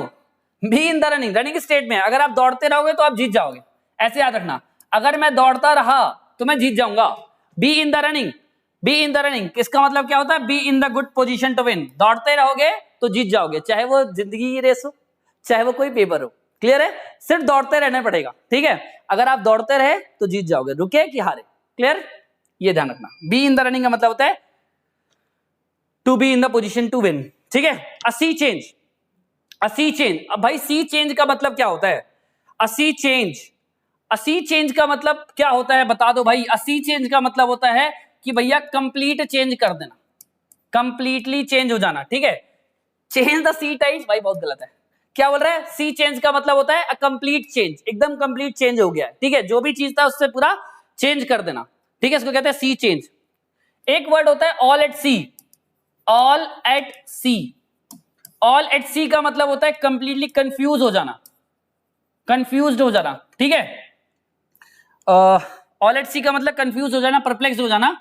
B in the running, running state में। अगर आप दौड़ते रहोगे तो आप जीत जाओगे, ऐसे याद रखना। अगर मैं दौड़ता रहा तो मैं जीत जाऊंगा। Be in the running, be in the running, इसका मतलब क्या होता है? Be in the good position to win, दौड़ते रहोगे तो जीत जाओगे, चाहे वो जिंदगी की रेस हो, चाहे वो कोई पेपर हो। क्लियर है? सिर्फ दौड़ते रहना पड़ेगा, ठीक है। अगर आप दौड़ते रहे तो जीत जाओगे, रुके कि हारे। क्लियर? ये ध्यान रखना। बी इन द रनिंग का मतलब होता है to be in the position to win, ठीक है। A sea change, a sea change. अब भाई सी चेंज का मतलब क्या होता है? असी चेंज, असी चेंज का मतलब क्या होता है बता दो भाई। असी चेंज का मतलब होता है कि भैया कंप्लीट चेंज कर देना, कंप्लीटली चेंज हो जाना, ठीक है। चेंज द सी टाइप्स भाई बहुत गलत है। क्या बोल रहा है? सी चेंज का मतलब होता है अ कंप्लीट चेंज, एकदम कंप्लीट चेंज हो गया है, ठीक है। जो भी चीज था उससे पूरा चेंज कर देना, ठीक है। इसको कहते हैं सी चेंज। एक वर्ड होता है all at sea. All at sea, all at sea का मतलब होता है कंप्लीटली कंफ्यूज हो जाना, कंफ्यूज्ड हो जाना, ठीक है। ऑल एट सी का मतलब कंफ्यूज हो जाना, परप्लेक्स हो जाना।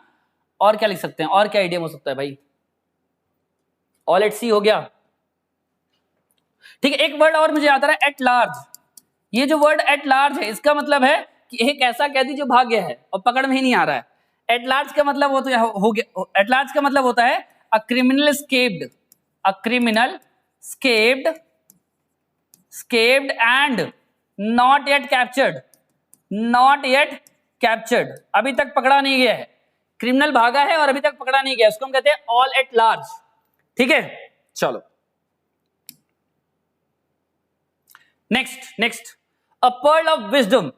और क्या लिख सकते हैं? और क्या आइडिया हो सकता है भाई? ऑल एट सी हो गया, ठीक है। एक वर्ड और मुझे याद आ रहा है, एट लार्ज। ये जो वर्ड एट लार्ज है इसका मतलब है कि एक ऐसा कैदी जो भाग गया है और पकड़ में ही नहीं आ रहा है। एट लार्ज का मतलब हो गया, एट लार्ज का मतलब होता है a criminal escaped, a criminal escaped, escaped and not yet captured, not yet captured, अभी तक पकड़ा नहीं गया है। क्रिमिनल भागा है और अभी तक पकड़ा नहीं गया, उसको हम कहते हैं ऑल एट लार्ज, ठीक है। चलो next a pearl of wisdom.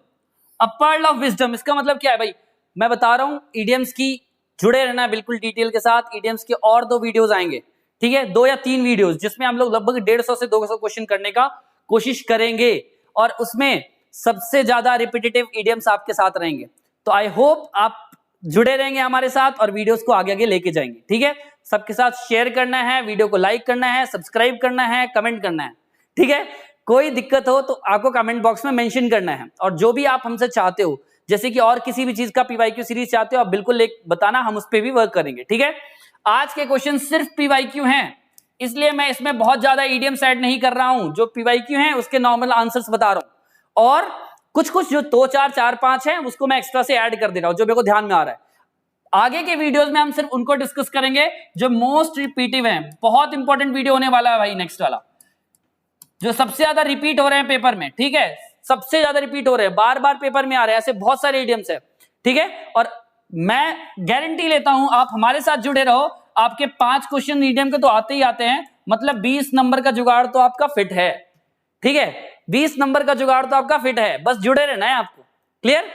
A pearl of wisdom इसका मतलब क्या है भाई? मैं बता रहा हूं इडियम्स की, जुड़े रहना है बिल्कुल डिटेल के साथ। इडियम्स के और 2 वीडियोस आएंगे, ठीक है, 2 या 3 वीडियोस, जिसमें हम लोग लगभग 150 से 200 क्वेश्चन करने का कोशिश करेंगे और उसमें सबसे ज्यादा रिपीटेटिव इडियम्स आपके साथ रहेंगे। तो आई होप आप जुड़े रहेंगे हमारे साथ और वीडियोस को आगे आगे लेके जाएंगे, ठीक है। सबके साथ शेयर करना है, वीडियो को लाइक करना है, सब्सक्राइब करना है, कमेंट करना है, ठीक है। कोई दिक्कत हो तो आपको कमेंट बॉक्स में मेंशन करना है। और जो भी आप हमसे चाहते हो, जैसे कि और किसी भी चीज का पीवाईक्यू सीरीज चाहते हो, आप बिल्कुल बताना, हम उस पर भी वर्क करेंगे, ठीक है। आज के क्वेश्चन सिर्फ पीवाईक्यू हैं, इसलिए मैं इसमें बहुत ज्यादा ईडीएम्स ऐड नहीं कर रहा हूं। जो पीवाईक्यू हैं उसके नॉर्मल आंसर्स बता रहा हूं, और कुछ कुछ जो 2 4 4 5 हैं उसको मैं एक्स्ट्रा से ऐड कर दे रहा हूं, जो मेरे को ध्यान में आ रहा है। आगे के वीडियोस में हम सिर्फ उनको डिस्कस करेंगे जो मोस्ट रिपीटिव हैं। बहुत इंपॉर्टेंट वीडियो होने वाला है भाई नेक्स्ट वाला, जो सबसे ज्यादा रिपीट हो रहे हैं पेपर में, ठीक है। सबसे ज्यादा रिपीट हो रहे हैं, बार बार पेपर में आ रहे हैं, ऐसे बहुत सारे इडियम्स है, ठीक है। और मैं गारंटी लेता हूं आप हमारे साथ जुड़े रहो, आपके 5 क्वेश्चन इडियम के तो आते ही आते हैं, मतलब 20 नंबर का जुगाड़ तो आपका फिट है, ठीक है। 20 नंबर का जुगाड़ तो आपका फिट है, बस जुड़े रहना है आपको। क्लियर?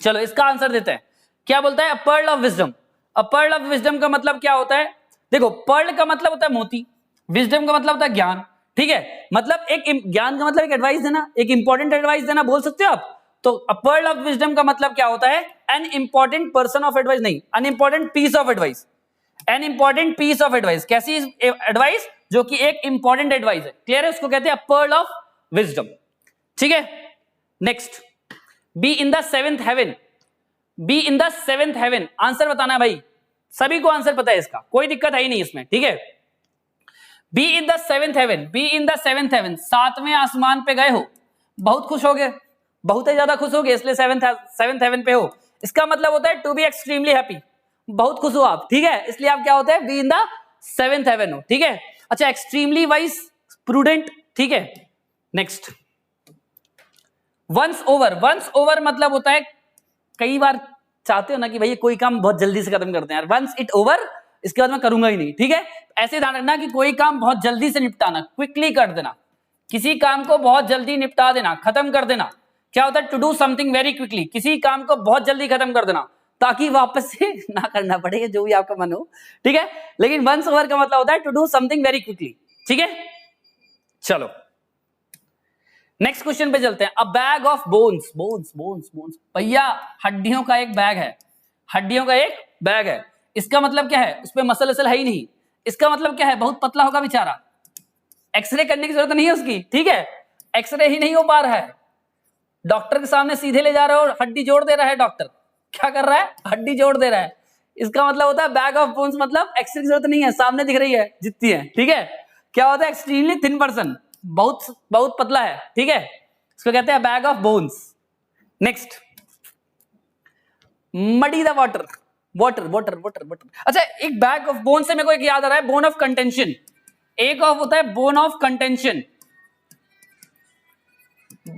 चलो इसका आंसर देते हैं। क्या बोलता है? Pearl of wisdom. A pearl of wisdom का मतलब क्या होता है? देखो, पर्ल का मतलब होता है मोती, विजडम का मतलब होता है ज्ञान, ठीक है। मतलब एक ज्ञान का मतलब एक एडवाइस देना, एक इंपॉर्टेंट एडवाइस देना, बोल सकते हो आप। तो अ पर्ल ऑफ विजडम का मतलब क्या होता है? An important person of advice, नहीं, an important piece of advice. An important piece of advice, कैसी एडवाइस? जो कि एक इंपॉर्टेंट एडवाइस है। क्लियर है? उसको कहते हैं पर्ल ऑफ विजडम, ठीक है। Next, be in the 7th heaven. Be in the 7th heaven, answer बताना है भाई। सभी को आंसर पता है इसका, कोई दिक्कत है ही नहीं इसमें, ठीक है। Be in the 7th heaven, be in the 7th heaven, 7वें आसमान पे गए हो, बहुत खुश हो गए, बहुत ही ज्यादा खुश हो गए, इसलिए 7th हेवन पे हो। इसका मतलब होता है टू बी एक्सट्रीमली हैप्पी, बहुत खुश हो आप, ठीक है। इसलिए आप क्या होते हैं? Be in the 7th haven हो, ठीक है। अच्छा, एक्सट्रीमली वाइज, प्रूडेंट, ठीक है। Next, once over. Once over मतलब होता है, कई बार चाहते हो ना कि भैया कोई काम बहुत जल्दी से खत्म करते हैं यार, वंस इट ओवर, इसके बाद मैं करूंगा ही नहीं, ठीक है। ऐसे ध्यान रखना कि कोई काम बहुत जल्दी से निपटाना, क्विकली कर देना, किसी काम को बहुत जल्दी निपटा देना, खत्म कर देना। क्या होता है? To do something very quickly, किसी काम को बहुत जल्दी खत्म कर देना ताकि वापस से ना करना पड़े, जो भी आपका मन हो, ठीक है। लेकिन वंस ओवर का मतलब होता है to do something very quickly, ठीक है। चलो नेक्स्ट क्वेश्चन पे चलते हैं। A bag of bones. Bones bones bones, भैया हड्डियों का एक बैग है, हड्डियों का एक बैग है। इसका मतलब क्या है? उसपे मसल असल है ही नहीं। इसका मतलब क्या है? बहुत पतला होगा बेचारा, एक्सरे करने की जरूरत नहीं है उसकी, ठीक है। एक्सरे ही नहीं हो पा रहा है, डॉक्टर के सामने सीधे ले जा रहे हो, हड्डी जोड़ दे रहा है डॉक्टर। क्या कर रहा है? हड्डी जोड़ दे रहा है। इसका मतलब होता है बैग ऑफ बोन्स, मतलब एक्सरे की जरूरत नहीं है, सामने दिख रही है जितनी है, ठीक है। क्या होता है? एक्सट्रीमली थिन पर्सन, बहुत बहुत पतला है, ठीक है। इसको कहते हैं bag of bones. Next, muddy the water. Water water water water. अच्छा, एक बैग ऑफ बोन से मेरे को एक याद आ रहा है, बोन ऑफ कंटेंशन। एक ऑफ होता है bone of contention,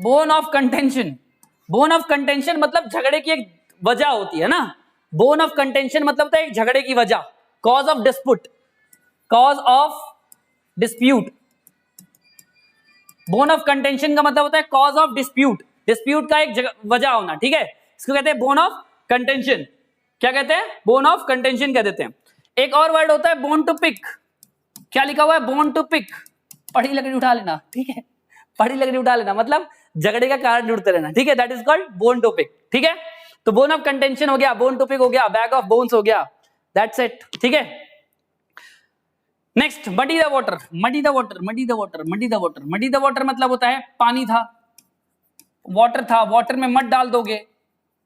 bone of contention. Bone of contention मतलब झगड़े की एक वजह होती है ना। बोन ऑफ कंटेंशन मतलब होता है एक झगड़े की वजह, cause of dispute, cause of dispute, bone of contention का मतलब होता है कॉज ऑफ डिस्प्यूट, डिस्प्यूट का एक वजह होना, ठीक है, इसको कहते हैं बोन ऑफ कंटेंशन। क्या कहते हैं? बोन ऑफ कंटेंशन कह देते हैं। एक और वर्ड होता है बोन टू पिक। क्या लिखा हुआ है? Bone to pick. पड़ी लकड़ी उठा लेना, ठीक है, पड़ी लकड़ी उठा लेना मतलब झगड़े का कारण ढूंढते रहना, ठीक है, that is called bone to pick, ठीक है। तो बोन ऑफ कंटेंशन हो गया, बोन टू पिक हो गया, बैग ऑफ बोन्स हो गया, दैट्स इट, ठीक है। Next, muddy the water, muddy the water, muddy the water, muddy the water, muddy the water मतलब होता है पानी था, वाटर था, वाटर में मड डाल दोगे,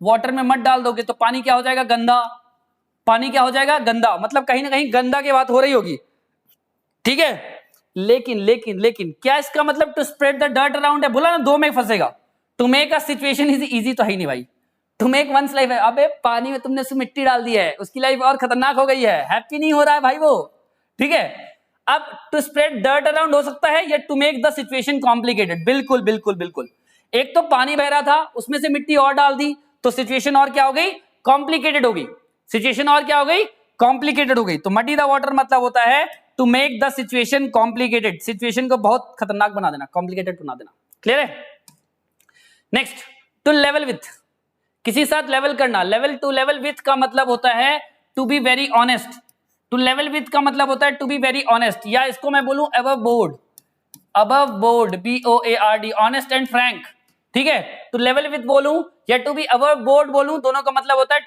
वाटर में मड डाल दोगे तो पानी क्या हो जाएगा? गंदा। पानी क्या हो जाएगा? गंदा। मतलब कहीं ना कहीं गंदा की बात हो रही होगी, ठीक है। लेकिन लेकिन लेकिन क्या इसका मतलब to spread the dirt around है? बोला ना दो में फंसेगा। To make a situation is easy तो है ही नहीं भाई। टू मेक वंस लाइफ है, अबे पानी में तुमने उसमें मिट्टी डाल दी है, उसकी लाइफ और खतरनाक हो गई है, हैप्पी नहीं हो रहा है भाई वो, ठीक है। अब टू स्प्रेड डर्ट अराउंड हो सकता है या to make the situation complicated. बिल्कुल बिल्कुल बिल्कुल। एक तो पानी बह रहा था, उसमें से मिट्टी और डाल दी तो सिचुएशन और क्या हो गई? कॉम्प्लिकेटेड हो गई। सिचुएशन और क्या हो गई? कॉम्प्लिकेटेड हो गई। तो मडी द वाटर मतलब होता है to make the situation complicated, situation को बहुत खतरनाक बना देना, कॉम्प्लिकेटेड बना देना। क्लियर है? नेक्स्ट, टू लेवल विथ, किसी साथ लेवल करना। लेवल टू लेवल विथ का मतलब होता है to be very honest. To level with का मतलब होता है टू बी वेरी ऑनेस्ट, या इसको मैं बोलूं above board, above board, BOARD, honest and Frank, ठीक है। टू लेवल विथ बोलूं या टू बी अबव बोर्ड बोलूं, दोनों का मतलब होता है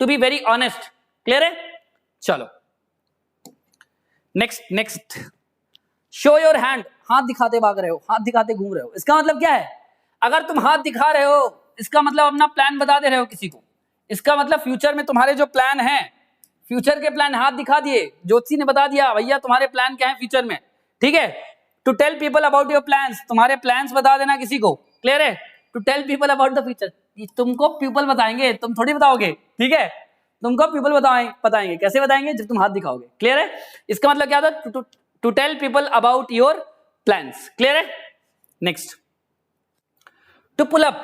to be very honest. Clear है? चलो next, next, show your hand, हाथ दिखाते भाग रहे हो, हाथ दिखाते घूम रहे हो, इसका मतलब क्या है? अगर तुम हाथ दिखा रहे हो इसका मतलब अपना प्लान बता दे रहे हो किसी को, इसका मतलब फ्यूचर में तुम्हारे जो प्लान है, फ्यूचर के प्लान हाथ दिखा दिए, ज्योतिषी ने बता दिया भैया तुम्हारे प्लान क्या है फ्यूचर में, ठीक है। To tell people about your plans, तुम्हारे प्लान्स बता देना किसी को। क्लियर है? To tell people about the future, तुमको पीपल बताएंगे, तुम थोड़ी बताओगे, ठीक है, तुमको पीपल बताएंगे। कैसे बताएंगे? जब तुम हाथ दिखाओगे। क्लियर है? इसका मतलब क्या था? To tell people about your plans. Clear है? Next, to pull up,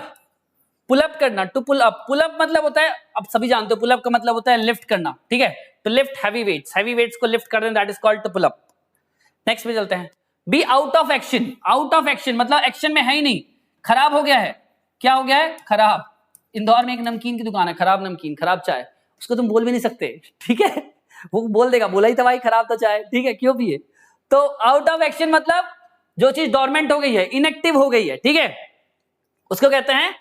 pull up करना, to pull up. Pull up मतलब होता है, अब सभी जानते हो पुल अप का मतलब होता है लिफ्ट करना, ठीक है। तो lift heavy weights, heavy weights को लिफ्ट कर देना, that is called to pull up. Next पे चलते हैं, be out of action. Out of action मतलब एक्शन में है ही नहीं, खराब हो गया है। क्या हो गया है? खराब। इंदौर में एक नमकीन की दुकान है, खराब नमकीन, खराब चाय, उसको तुम बोल भी नहीं सकते, ठीक है, वो बोल देगा बोला ही था भाई खराब था चाय, ठीक है, क्यों पिए। तो आउट ऑफ एक्शन मतलब जो चीज डोरमेंट हो गई है, इनएक्टिव हो गई है, ठीक है, उसको कहते हैं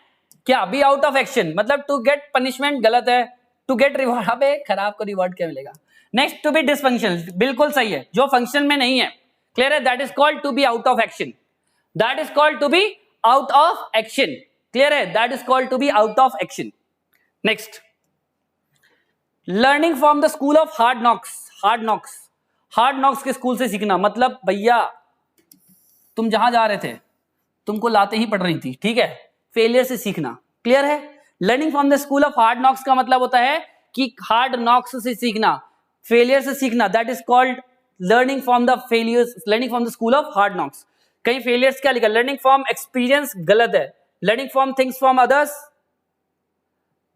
क्या? B out of action. मतलब टू गेट पनिशमेंट गलत है, टू गेट रिवॉर्ड, अबे खराब को रिवॉर्ड क्या मिलेगा। नेक्स्ट, टू बी डिसफंक्शनल, बिल्कुल सही है, जो फंक्शन में नहीं है। क्लियर है? That is called to be out of action, that is called to be out of action. Clear है? That is called to be out of action. Next, learning from the school of hard knocks. Hard knocks, hard knocks के school से सीखना मतलब भैया तुम जहां जा रहे थे तुमको लाते ही पड़ रही थी, ठीक है, फेलियर से सीखना। क्लियर है? Learning from the school of hard knocks का मतलब होता है कि हार्ड नॉक्स से सीखना, फेलियर से सीखना, that is called learning from the failures, learning from the school of hard knocks. कई फेलियर्स क्या लिखा? लर्निंग फ्रॉम एक्सपीरियंस, गलत है। Learning from things from others,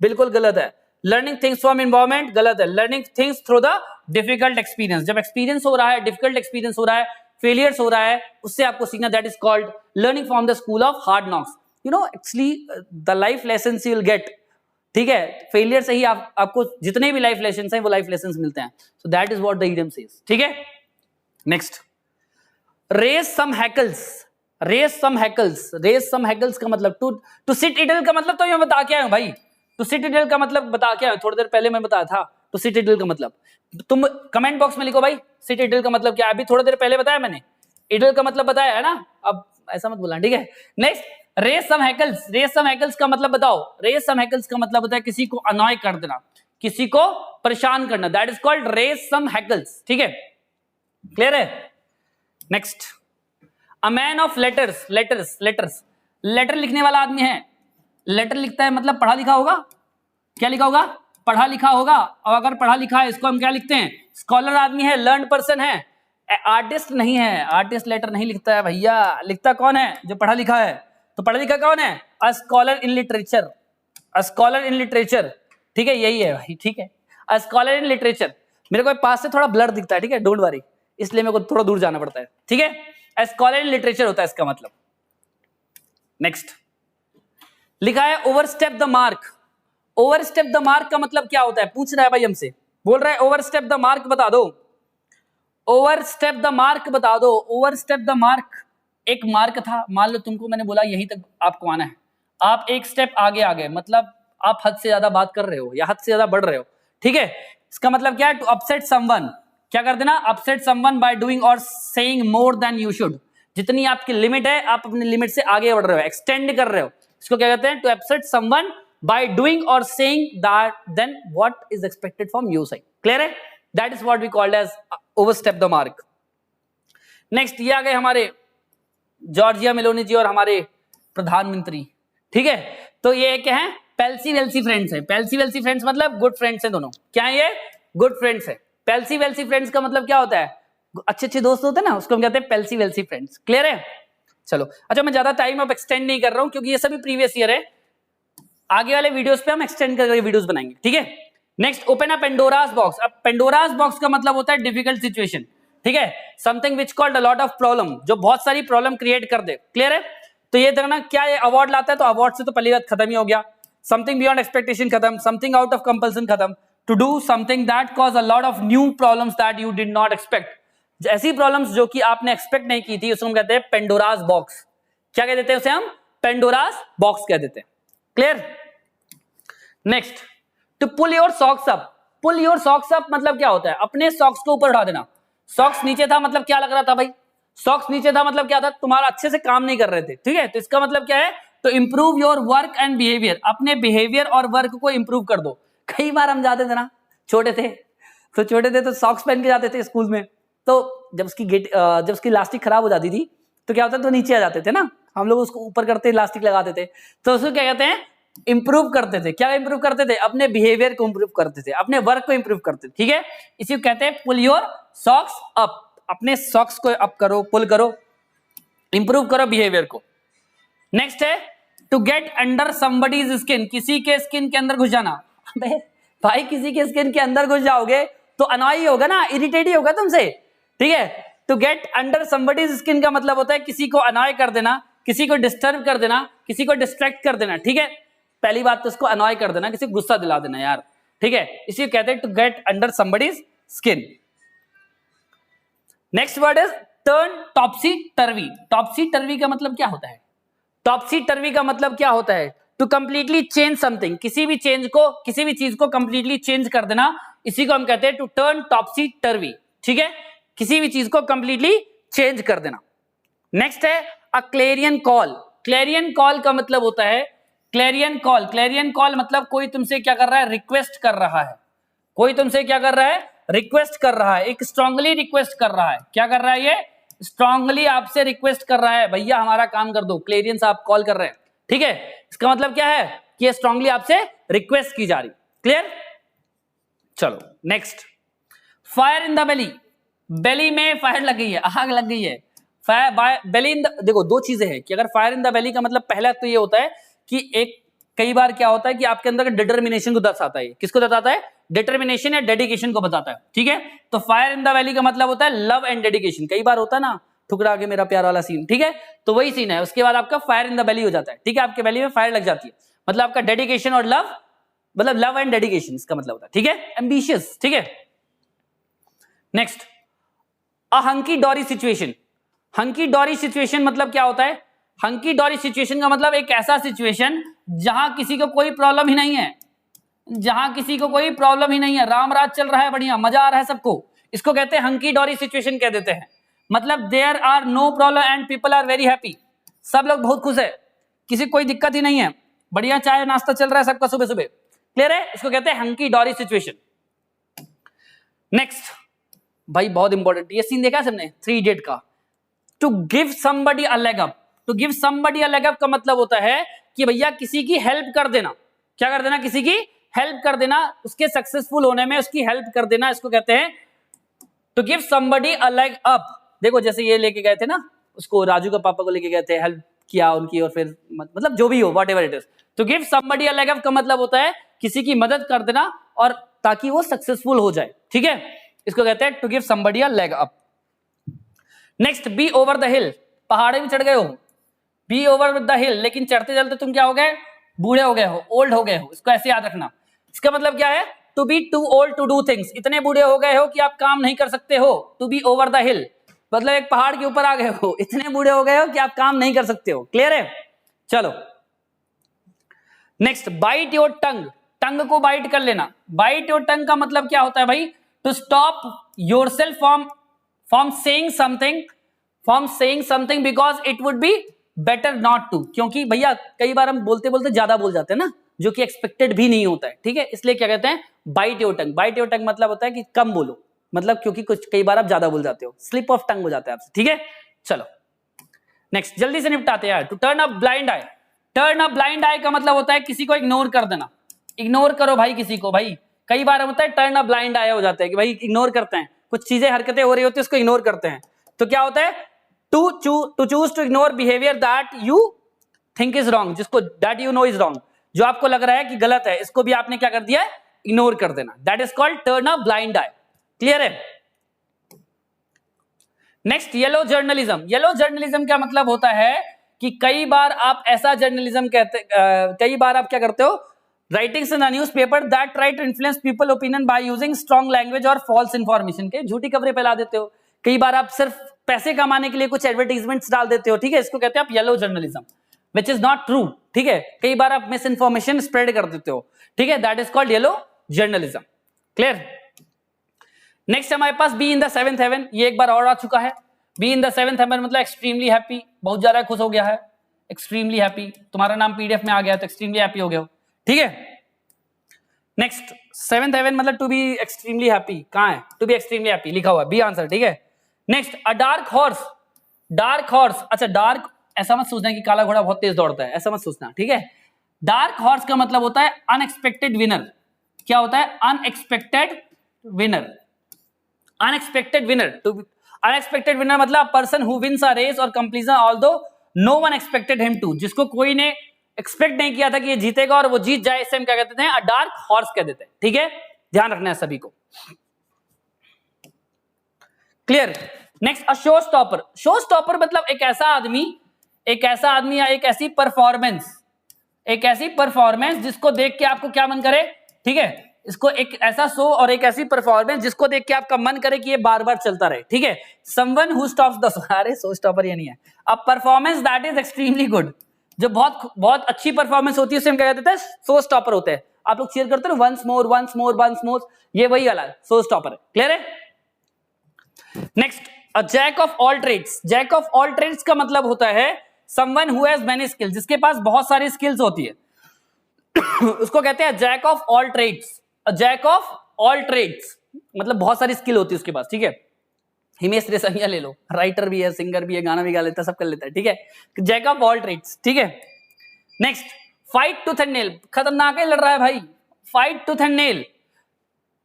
बिल्कुल गलत है। लर्निंग थिंग्स फ्रॉम एनवायरमेंट, गलत है। Learning things through the difficult experience, जब एक्सपीरियंस हो रहा है, डिफिकल्ट एक्सपीरियंस हो रहा है, फेलियर्स हो रहा है, उससे आपको सीखना, that is called learning from the school of hard knocks. You know actually the life lessons you will get, ठीक है, फेलियर से ही आपको जितने भी लाइफ लेसन्स हैं वो लाइफ लेसन्स मिलते हैं। So that is what the idiom says, ठीक है। Next, raise some hackles. Raise some hackles, raise some hackles का मतलब टू सिट इडल का मतलब तो मैं बता के आया हूं भाई, टू सिट इडल का मतलब बता के आया हूं, थोड़ी देर पहले मैं बताया था टू सिट इडल का मतलब। तुम कमेंट बॉक्स में लिखो भाई सिट इडल का मतलब क्या है, अभी थोड़ी देर पहले बताया मैंने, इडल का मतलब बताया है ना, अब ऐसा मत बोलना, ठीक है। Next, raise some hackles. Raise some hackles का मतलब बताओ। रेज सम हैकल्स का मतलब होता है किसी को अनॉय कर देना, किसी को परेशान करना, that is called raise some hackles, ठीक है। क्लियर है? Next, a man of letters. Letters, letters, letter लिखने वाला आदमी है, लेटर लिखता है मतलब पढ़ा लिखा होगा। क्या लिखा होगा? पढ़ा लिखा होगा। और अगर पढ़ा लिखा है इसको हम क्या लिखते हैं? स्कॉलर आदमी है, लर्न पर्सन है, आर्टिस्ट नहीं है। आर्टिस्ट लेटर नहीं लिखता है भैया, लिखता कौन है? जो पढ़ा लिखा है। तो पढ़ा लिखा कौन है? A scholar in literature, a scholar in literature, ठीक है, यही है भाई, ठीक है, अ स्कॉलर इन लिटरेचर। मेरे को पास से थोड़ा ब्लर दिखता है, ठीक है, डोंट वरी, इसलिए मेरे को थोड़ा दूर जाना पड़ता है, ठीक है। अ स्कॉलर इन लिटरेचर होता है इसका मतलब। नेक्स्ट लिखा है overstep the mark. Overstep the mark का मतलब क्या होता है, पूछ रहा है भाई हमसे, बोल रहा है ओवरस्टेप द मार्क बता दो, ओवरस्टेप द मार्क बता दो। ओवरस्टेप द मार्क, एक मार्क था, मान लो तुमको मैंने बोला यहीं तक आपको आना है, आप एक स्टेप आगे आ गए, मतलब आप हद से ज्यादा बात कर रहे हो या हद से ज्यादा बढ़ रहे हो, ठीक है। इसका मतलब क्या है, टू अपसेट समवन, क्या कर देना, upset someone by doing or saying more than you should. जितनी आपकी लिमिट है आप अपनी लिमिट से आगे बढ़ रहे हो, एक्सटेंड कर रहे हो, इसको क्या कहते हैं, to upset someone by doing or saying that then what is expected from you side. Clear है, that is what we called as overstep the mark. Next ये आ गए हमारे जॉर्जिया मेलोनी जी और हमारे प्रधानमंत्री, ठीक है। तो ये क्या है, पेल्सी वेल्सी फ्रेंड्स है। पेल्सी वेल्सी फ्रेंड्स मतलब गुड फ्रेंड्स हैं दोनों, क्या है ये, गुड फ्रेंड्स है। पेल्सी वेल्सी फ्रेंड्स का मतलब क्या होता है, अच्छे अच्छे दोस्त होते हैं ना, उसको हम कहते हैं पेल्सी वेल्सी फ्रेंड्स। क्लियर है, चलो। अच्छा मैं ज्यादा टाइम अब एक्सटेंड नहीं कर रहा हूं क्योंकि ये सभी प्रीवियस ईयर है, आगे वाले वीडियोस पे हम एक्सटेंड करके वीडियोस बनाएंगे, ठीक है। Next open a Pandora's box. अब पेंडोरास बॉक्स का मतलब होता है डिफिकल्ट सिचुएशन, ठीक है, something which called a lot of problem, जो बहुत सारी प्रॉब्लम क्रिएट कर दे। क्लियर है, तो ये देखना क्या ये अवार्ड लाता है, तो अवार्ड से तो पहली बात खत्म ही हो गया, समथिंग बियॉन्ड एक्सपेक्टेशन खत्म, समथिंग आउट ऑफ कंपल्सन खत्म, to do something that cause a lot of new problems that you did not expect. ऐसी प्रॉब्लम्स जो कि आपने एक्सपेक्ट नहीं की थी, उसको हम कहते हैं पेंडोरास बॉक्स। क्या कह देते हैं उसे हम, पेंडोरास बॉक्स कह देते हैं। Clear, next to pull your socks up. Pull your socks up मतलब क्या होता है, अपने सॉक्स को ऊपर उठा देना। सॉक्स नीचे था मतलब क्या लग रहा था भाई, सॉक्स नीचे था मतलब क्या था, तुम्हारा अच्छे से काम नहीं कर रहे थे, ठीक है। तो इसका मतलब क्या है, तो improve your work and behaviour, अपने बिहेवियर और वर्क को इंप्रूव कर दो। कई बार हम जाते थे ना, छोटे थे तो सॉक्स पहन के जाते थे स्कूल में, तो जब उसकी इलास्टिक खराब हो जाती थी तो क्या होता है, तो नीचे आ जाते थे ना, हम लोग उसको ऊपर करते इलास्टिक लगाते थे, तो उसको क्या कहते हैं, इंप्रूव करते थे। क्या इंप्रूव करते थे, अपने बिहेवियर को इंप्रूव करते थे, अपने वर्क को इंप्रूव करते थे, ठीक है। इसी को कहते हैं पुल योर सॉक्स अप, अपने सॉक्स को अप करो, पुल करो, इंप्रूव करो बिहेवियर को। नेक्स्ट है to get under somebody's skin, किसी के स्किन के अंदर घुस जाना। भाई किसी के स्किन के अंदर घुस जाओगे तो अनॉय होगा ना, इरिटेट ही होगा तुमसे, ठीक है। To get under somebody's skin का मतलब होता है किसी को अनॉय कर देना, किसी को डिस्टर्ब कर देना, किसी को डिस्ट्रैक्ट कर देना, ठीक है। पहली बात तो उसको अनॉय कर देना, किसी को गुस्सा दिला देना यार, ठीक है, इसी कहते हैं to get under somebody's skin. Next word is turn topsy turvy. Topsy turvy का मतलब क्या होता है, टॉपसी टर्वी का मतलब क्या होता है, टू कंप्लीटली चेंज समथिंग, किसी भी चीज को कंप्लीटली चेंज कर देना, इसी को हम कहते हैं टू टर्न टॉपसी टर्वी, ठीक है, किसी भी चीज को कंप्लीटली चेंज कर देना। नेक्स्ट है अ क्लेरियन कॉल। क्लेरियन कॉल का मतलब होता है, क्लेरियन कॉल, क्लेरियन कॉल मतलब कोई तुमसे क्या कर रहा है, रिक्वेस्ट कर रहा है, कोई तुमसे क्या कर रहा है, रिक्वेस्ट कर रहा है, एक स्ट्रांगली रिक्वेस्ट कर रहा है। क्या कर रहा है, ये स्ट्रांगली आपसे रिक्वेस्ट कर रहा है, भैया हमारा काम कर दो, क्लेरियन साहब कॉल कर रहे हैं, ठीक है। इसका मतलब क्या है कि ये स्ट्रांगली आपसे रिक्वेस्ट की जा रही। क्लियर, चलो next, fire in the belly. Belly में फायर लग गई है, आग लग गई है, फायर बेली इन द, देखो दो चीजें हैं कि अगर फायर इन द बेली का मतलब पहला तो ये होता है कि एक कई बार क्या होता है कि आपके अंदर डिटर्मिनेशन को दर्शाता है, किसको दर्शाता है, डिटर्मिनेशन या डेडिकेशन को बताता है, ठीक है। तो फायर इन द वैली का मतलब होता है लव एंड डेडिकेशन। कई बार होता है ना, ठुकरा के मेरा प्यार वाला सीन, ठीक है, तो वही सीन है, उसके बाद आपका फायर इन द वैली हो जाता है, ठीक है, आपके वैली में फायर लग जाती है, मतलब आपका डेडिकेशन और लव, मतलब लव एंड डेडिकेशन इसका मतलब होता है, ठीक है, एम्बिशियस, ठीक है। नेक्स्ट अ हंकी डोरी सिचुएशन। हंकी डोरी सिचुएशन मतलब क्या होता है, हंकी डोरी सिचुएशन का मतलब एक ऐसा सिचुएशन जहां किसी को कोई प्रॉब्लम ही नहीं है, जहां किसी को कोई प्रॉब्लम ही नहीं है, राम राज चल रहा है, बढ़िया मजा आ रहा है सबको, इसको कहते हैं हंकी डोरी सिचुएशन कह देते हैं। मतलब there are no problem and people are very happy, सब लोग बहुत खुश है, किसी कोई दिक्कत ही नहीं है, बढ़िया चाय नाश्ता चल रहा है सबका सुबह सुबह। क्लियर है, इसको कहते हैं हंकी डोरी सिचुएशन। नेक्स्ट भाई बहुत इंपॉर्टेंट, ये सीन देखा सबने 3 इडियट का, to give somebody a leg up. To give somebody a leg up का मतलब होता है कि भैया किसी की हेल्प कर देना। क्या कर देना, किसी की हेल्प कर देना, उसके सक्सेसफुल होने में उसकी हेल्प कर देना, इसको कहते हैं to give somebody a leg up. देखो जैसे ये लेके गए थे ना उसको, राजू के पापा को लेके गए थे, हेल्प किया उनकी, और फिर मतलब जो भी हो whatever it is, to give somebody a leg up का मतलब होता है किसी की मदद कर देना और ताकि वो सक्सेसफुल हो जाए, ठीक है, इसको कहते हैं to give somebody a leg up. Next be over the hill. पहाड़े में चढ़ गए हो, बी ओवर द हिल, लेकिन चढ़ते चलते तुम क्या हो गए, बूढ़े हो गए हो, ओल्ड हो गए हो, इसको ऐसे याद रखना। इसका मतलब क्या है, to be too old to do things, इतने बूढ़े हो गए हो कि आप काम नहीं कर सकते हो। To be over the hill मतलब एक पहाड़ के ऊपर आ गए हो, इतने बूढ़े हो गए हो कि आप काम नहीं कर सकते हो। क्लियर है? चलो नेक्स्ट, बाइट योर टंग, टंग को बाइट कर लेना। बाइट योर टंग का मतलब क्या होता है भाई, to stop yourself from saying something because it would be better not to, क्योंकि भैया कई बार हम बोलते बोलते ज्यादा बोल जाते हैं ना, जो कि एक्सपेक्टेड भी नहीं होता है, ठीक है, इसलिए क्या कहते हैं, bite your tongue. Bite your tongue मतलब होता है कि कम बोलो, मतलब क्योंकि कुछ कई बार आप ज्यादा बोल जाते हो, स्लिप ऑफ टंग हो जाता है आपसे, ठीक है। चलो नेक्स्ट जल्दी से निपटाते हैं यार। To turn a blind eye, turn a blind eye का मतलब होता है किसी को इग्नोर कर देना। इग्नोर करो भाई किसी को, भाई कई बार होता है टर्न अ ब्लाइंड आई हो जाता है कि भाई इग्नोर करते हैं, कुछ चीजें हरकतें हो रही होती है उसको इग्नोर करते हैं, तो क्या होता है, to choose to ignore behaviour that you think is wrong, जिसको that you know is wrong, जो आपको लग रहा है कि गलत है, इसको भी आपने क्या कर दिया है, इग्नोर कर देना। That is called turn a blind eye. Clear है? Next, yellow journalism. Yellow journalism का मतलब होता है कि कई बार आप ऐसा जर्नलिज्म कई बार आप क्या करते हो, writings in the newspaper that try to influence people opinion by using strong language और फॉल्स इंफॉर्मेशन, के झूठी खबरें फैला देते हो। कई बार आप सिर्फ पैसे कमाने के लिए कुछ एडवर्टाइजमेंट्स डाल देते हो, ठीक है, इसको कहते हैं आप yellow journalism, which is not true, ठीक है। कई बार आप मिस इन्फॉर्मेशन स्प्रेड कर देते हो, ठीक है, that is called yellow journalism. Clear? Next हमारे पास be in the seventh heaven, ये एक बार और आ चुका है। Be in the seventh heaven मतलब एक्सट्रीमली हैप्पी, बहुत ज्यादा खुश हो गया है, एक्सट्रीमली हैप्पी, तुम्हारा नाम पीडीएफ में आ गया तो एक्सट्रीमली हैप्पी हो गया हो, ठीक है। नेक्स्ट, सेवेंथ हेवन मतलब टू बी एक्सट्रीमली हैप्पी, कहां है, टू बी एक्सट्रीमली हैप्पी लिखा हुआ है, बी आंसर, ठीक है। नेक्स्ट, अ डार्क हॉर्स, डार्क हॉर्स, अच्छा डार्क ऐसा मत सोचना कि काला घोड़ा बहुत तेज दौड़ता है, ऐसा मत सोचना, ठीक है। डार्क हॉर्स का मतलब होता है अनएक्सपेक्टेड विनर। क्या होता है, unexpected winner, unexpected winner. To unexpected winner मतलब person who wins a race और competition although no one expected him to, जिसको कोई ने एक्सपेक्ट नहीं किया था कि ये जीतेगा और वो जीत जाए, इसे हम क्या कहते हैं, अ डार्क हॉर्स कह देते हैं, ठीक है, ध्यान रखना है सभी को। Clear? Next, a show stopper. Show stopper मतलब एक ऐसा आदमी या एक ऐसी परफॉर्मेंस जिसको देख के आपको क्या मन करे, ठीक है, इसको एक ऐसा शो और एक ऐसी परफॉर्मेंस जिसको देख के आपका मन करे कि ये बार बार चलता रहे, ठीक है। समवन हु स्टॉप्स द, अरे शो स्टॉपर ये नहीं है, a performance that is extremely good, जो बहुत अच्छी परफॉर्मेंस होती है उसे हम क्या कहते हैं, शो स्टॉपर होते हैं। आप लोग चीयर करते हो once more once more once more, ये वही वाला शो स्टॉपर है। क्लियर है? Next, a jack of all trades. Jack of all trades का मतलब होता है someone who has many skills, जिसके पास बहुत सारी स्किल्स होती है उसको कहते हैं jack of all trades. Jack of all trades मतलब बहुत सारी स्किल होती है उसके पास, ठीक है। हिमेश रेशमिया ले लो, राइटर भी है, सिंगर भी है, गाना भी गा लेता है, सब कर लेता है, ठीक है, जैक ऑफ ऑल ट्रेड्स, ठीक है। Next, fight tooth and nail, खतरनाक है, लड़ रहा है भाई, फाइट टूथ एंड नेल,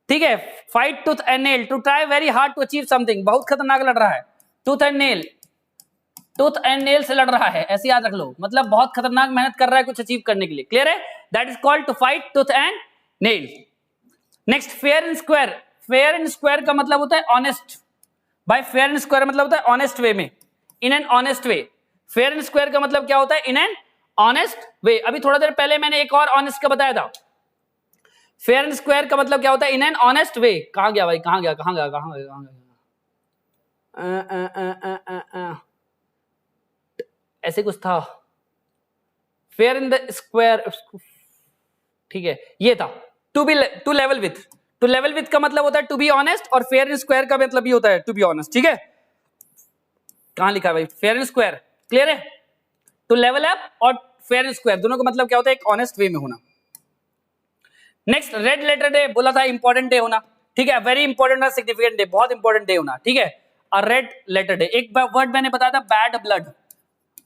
ठीक है, fight tooth and nail, to try very hard to achieve something, बहुत खतरनाक लड़ रहा है, tooth and nail, tooth and nail से लड़ रहा है, ऐसे याद रख लो, मतलब बहुत खतरनाक मेहनत कर रहा है कुछ अचीव करने के लिए। क्लियर है? That is called to fight tooth and nail. Next, fair and square. Fair and square का मतलब होता है ऑनेस्ट, भाई फेयर एंड स्क्वायर मतलब होता है ऑनेस्ट वे में, in an honest way. Fair and square का मतलब क्या होता है, इन एन ऑनेस्ट वे। अभी थोड़ा देर पहले मैंने एक और ऑनेस्ट का बताया था। फेयर एंड स्क्वायर का मतलब क्या होता है, इन एन ऑनेस्ट वे। कहां गया भाई, कहां गया, ऐसे कुछ था, फेयर इन द स्क्वायर, ठीक है, ये था to level with. To level with का मतलब होता है टू बी ऑनेस्ट, और फेयर एंड स्क्वायर का मतलब ये होता है टू बी ऑनेस्ट, ठीक है। कहां लिखा है भाई, फेयर एंड स्क्वायर। क्लियर है? टू लेवल अप और फेयर एंड स्क्वायर दोनों का मतलब क्या होता है, एक ऑनेस्ट वे में होना। नेक्स्ट, रेड लेटर डे, बोला था इंपॉर्टेंट डे होना, ठीक है, वेरी इंपॉर्टेंट और सिग्निफिकेंट डे, बहुत इंपॉर्टेंट डे होना, ठीक है। और रेड लेटर डे, एक वर्ड मैंने बताया था बैड ब्लड,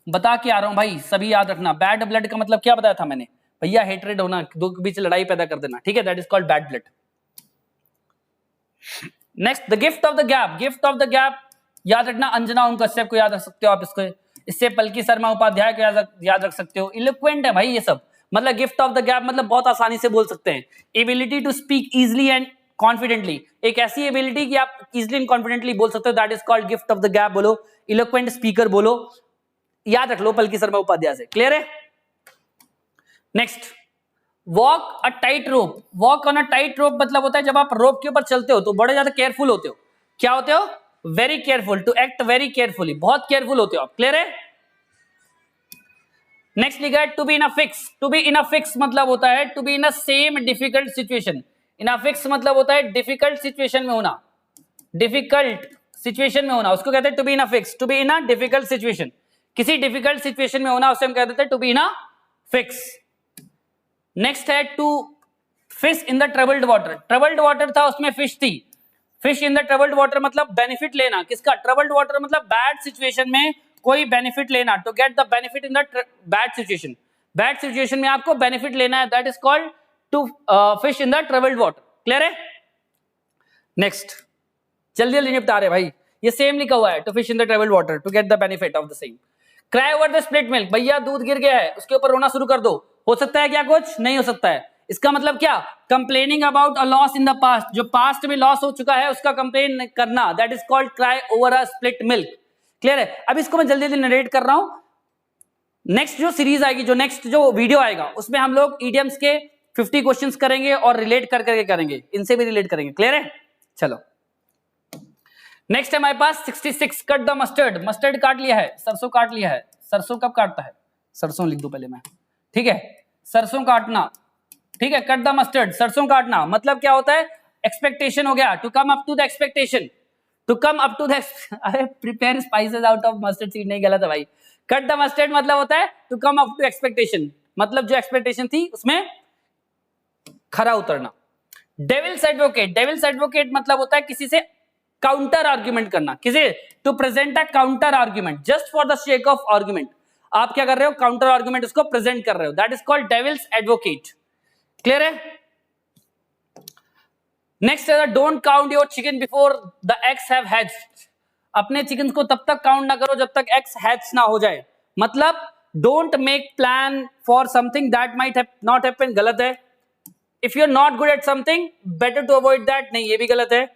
बता के आ रहा हूं भाई, सभी याद रखना। बैड ब्लड का मतलब क्या बताया था मैंने भैया, हेटरेड होना, दो के बीच लड़ाई पैदा कर देना, ठीक है, that is called bad blood. Next, the gift of the gap. Gift of the gap याद रखना, अंजना ओम कश्यप को याद रख सकते हो आप इसको, इससे पलकी शर्मा उपाध्याय को याद रख सकते हो। इलोक्वेंट है भाई ये सब, मतलब गिफ्ट ऑफ द गैप मतलब बहुत आसानी से बोल सकते हैं। Ability to speak easily and confidently, एक ऐसी एबिलिटी कि आप इजिली एंड कॉन्फिडेंटली बोल सकते हो, that is called gift of the gap. बोलो इलोक्वेंट स्पीकर बोलो, याद रख लो पलकी शर्मा उपाध्याय से। क्लियर है? Next, walk a tight rope. Walk on a tight रोप मतलब होता है जब आप रोप के ऊपर चलते हो तो बड़े ज्यादा केयरफुल होते हो। क्या होते हो? Very careful, to act very carefully, बहुत केयरफुल होते हो आप। क्लियर है? नेक्स्ट लिखा है to be in a fix. To be in a fix मतलब होता है to be in a same difficult situation. In a fix मतलब होता है डिफिकल्ट सिचुएशन में होना, डिफिकल्ट सिचुएशन में होना, उसको कहते हैं to be in a fix. To be in a difficult situation, किसी डिफिकल्ट सिचुएशन में होना, उसे हम कह देते हैं to be in a fix. Next है to fish in the troubled water. Troubled water था, उसमें फिश थी। Fish in the troubled water मतलब बेनिफिट लेना, किसका? ट्रबल्ड वाटर मतलब बैड सिचुएशन में कोई बेनिफिट लेना, to get the benefit in the bad situation. Bad situation में आपको बेनिफिट लेना है, that is called to fish in the troubled water. Clear है? नेक्स्ट, जल्दी जल्दी निपटा रहे भाई, ये सेम लिखा हुआ है, to fish in the troubled water to get the benefit of the same. Cry over the split milk, भैया दूध गिर गया है, उसके ऊपर रोना शुरू कर दो। हो सकता है क्या? कुछ नहीं हो सकता है। इसका मतलब क्या? Complaining about a loss in the past, जो पास्ट में लॉस हो चुका है उसका कंप्लेन करना, that is called cry over a split milk. Clear है? अब इसको मैं जल्दी जल्दी नरेट कर रहा हूं। नेक्स्ट जो सीरीज आएगी, जो नेक्स्ट जो वीडियो आएगा, उसमें हम लोग इडियम्स के 50 क्वेश्चंस करेंगे और रिलेट कर करके करेंगे, इनसे भी रिलेट करेंगे। क्लियर है? चलो नेक्स्ट है हमारे पास 66, कट द मस्टर्ड। मस्टर्ड काट लिया है, सरसों काट लिया है। सरसों कब काटता है? सरसों लिख दो पहले मैं, ठीक है? सरसों काटना, ठीक है? कट द मस्टर्ड, सरसों काटना मतलब क्या होता है? एक्सपेक्टेशन हो गया, to come up to the expectation, to come up to the अरे prepare spices out of mustard seed, नहीं गलत है भाई। कट द मस्टर्ड मतलब होता है to come up to expectation, मतलब जो एक्सपेक्टेशन थी उसमें खरा उतरना। डेविल्स एडवोकेट, डेविल्स एडवोकेट मतलब होता है किसी से काउंटर आर्ग्यूमेंट करना, किसी to present a counter argument just for the sake of argument. आप क्या कर रहे हो? काउंटर आर्ग्यूमेंट उसको प्रेजेंट कर रहे हो, that is called devil's advocate. Clear है? नेक्स्ट है don't count your chicken before the eggs have hatched. अपने चिकन को तब तक काउंट ना करो जब तक एग्स हैच ना हो जाए, मतलब don't make plan for something that might not happen, गलत है। If you are not good at something better to avoid that, नहीं ये भी गलत है।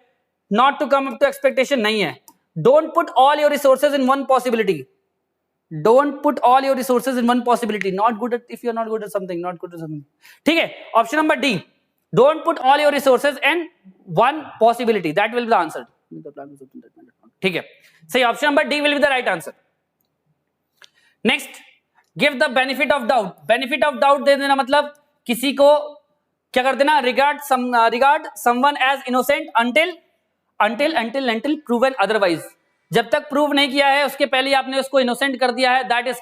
Not to come up to expectation नहीं है। Don't put all your resources in one possibility, don't put all your resources in one possibility, not good at, if you are not good at something, not good at something. ठीक है? Option number D, don't put all your resources in one possibility, that will be the answer. ठीक है? सही, option number D will be the right answer. Next, give the benefit of doubt. Benefit of doubt दे देना मतलब किसी को क्या कर देना? Regard someone as innocent until proven otherwise. जब तक प्रूव नहीं किया है उसके पहले आपने उसको इनोसेंट कर दिया है, that is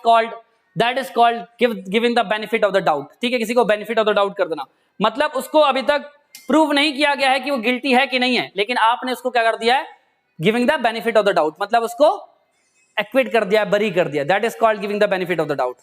called giving the benefit of the doubt. ठीक है? किसी को बेनिफिट ऑफ द डाउट कर देना मतलब उसको अभी तक प्रूव नहीं किया गया है कि वो गिल्टी है कि नहीं है, लेकिन आपने उसको क्या कर दिया है? Giving the benefit of the doubt, मतलब उसको एक्विट कर दिया, बरी कर दिया, that is called giving the benefit of the doubt.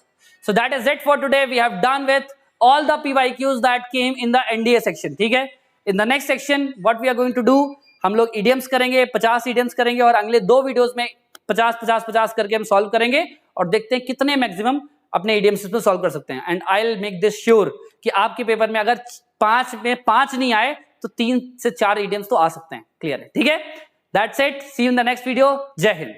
So that is it for today. We have done with all the PYQs that came in the NDA section। ठीक है? in the next section what we are going to do, हम लोग idioms करेंगे, 50 idioms करेंगे और अगले 2 videos में 50 करके हम सॉल्व करेंगे और देखते हैं कितने मैक्सिमम अपने idioms में सॉल्व कर सकते हैं। And I will make this sure कि आपके पेपर में अगर 5 में 5 नहीं आए तो 3 से 4 idioms तो आ सकते हैं। क्लियर है? ठीक है? That's it, see you in the next video. जय हिंद।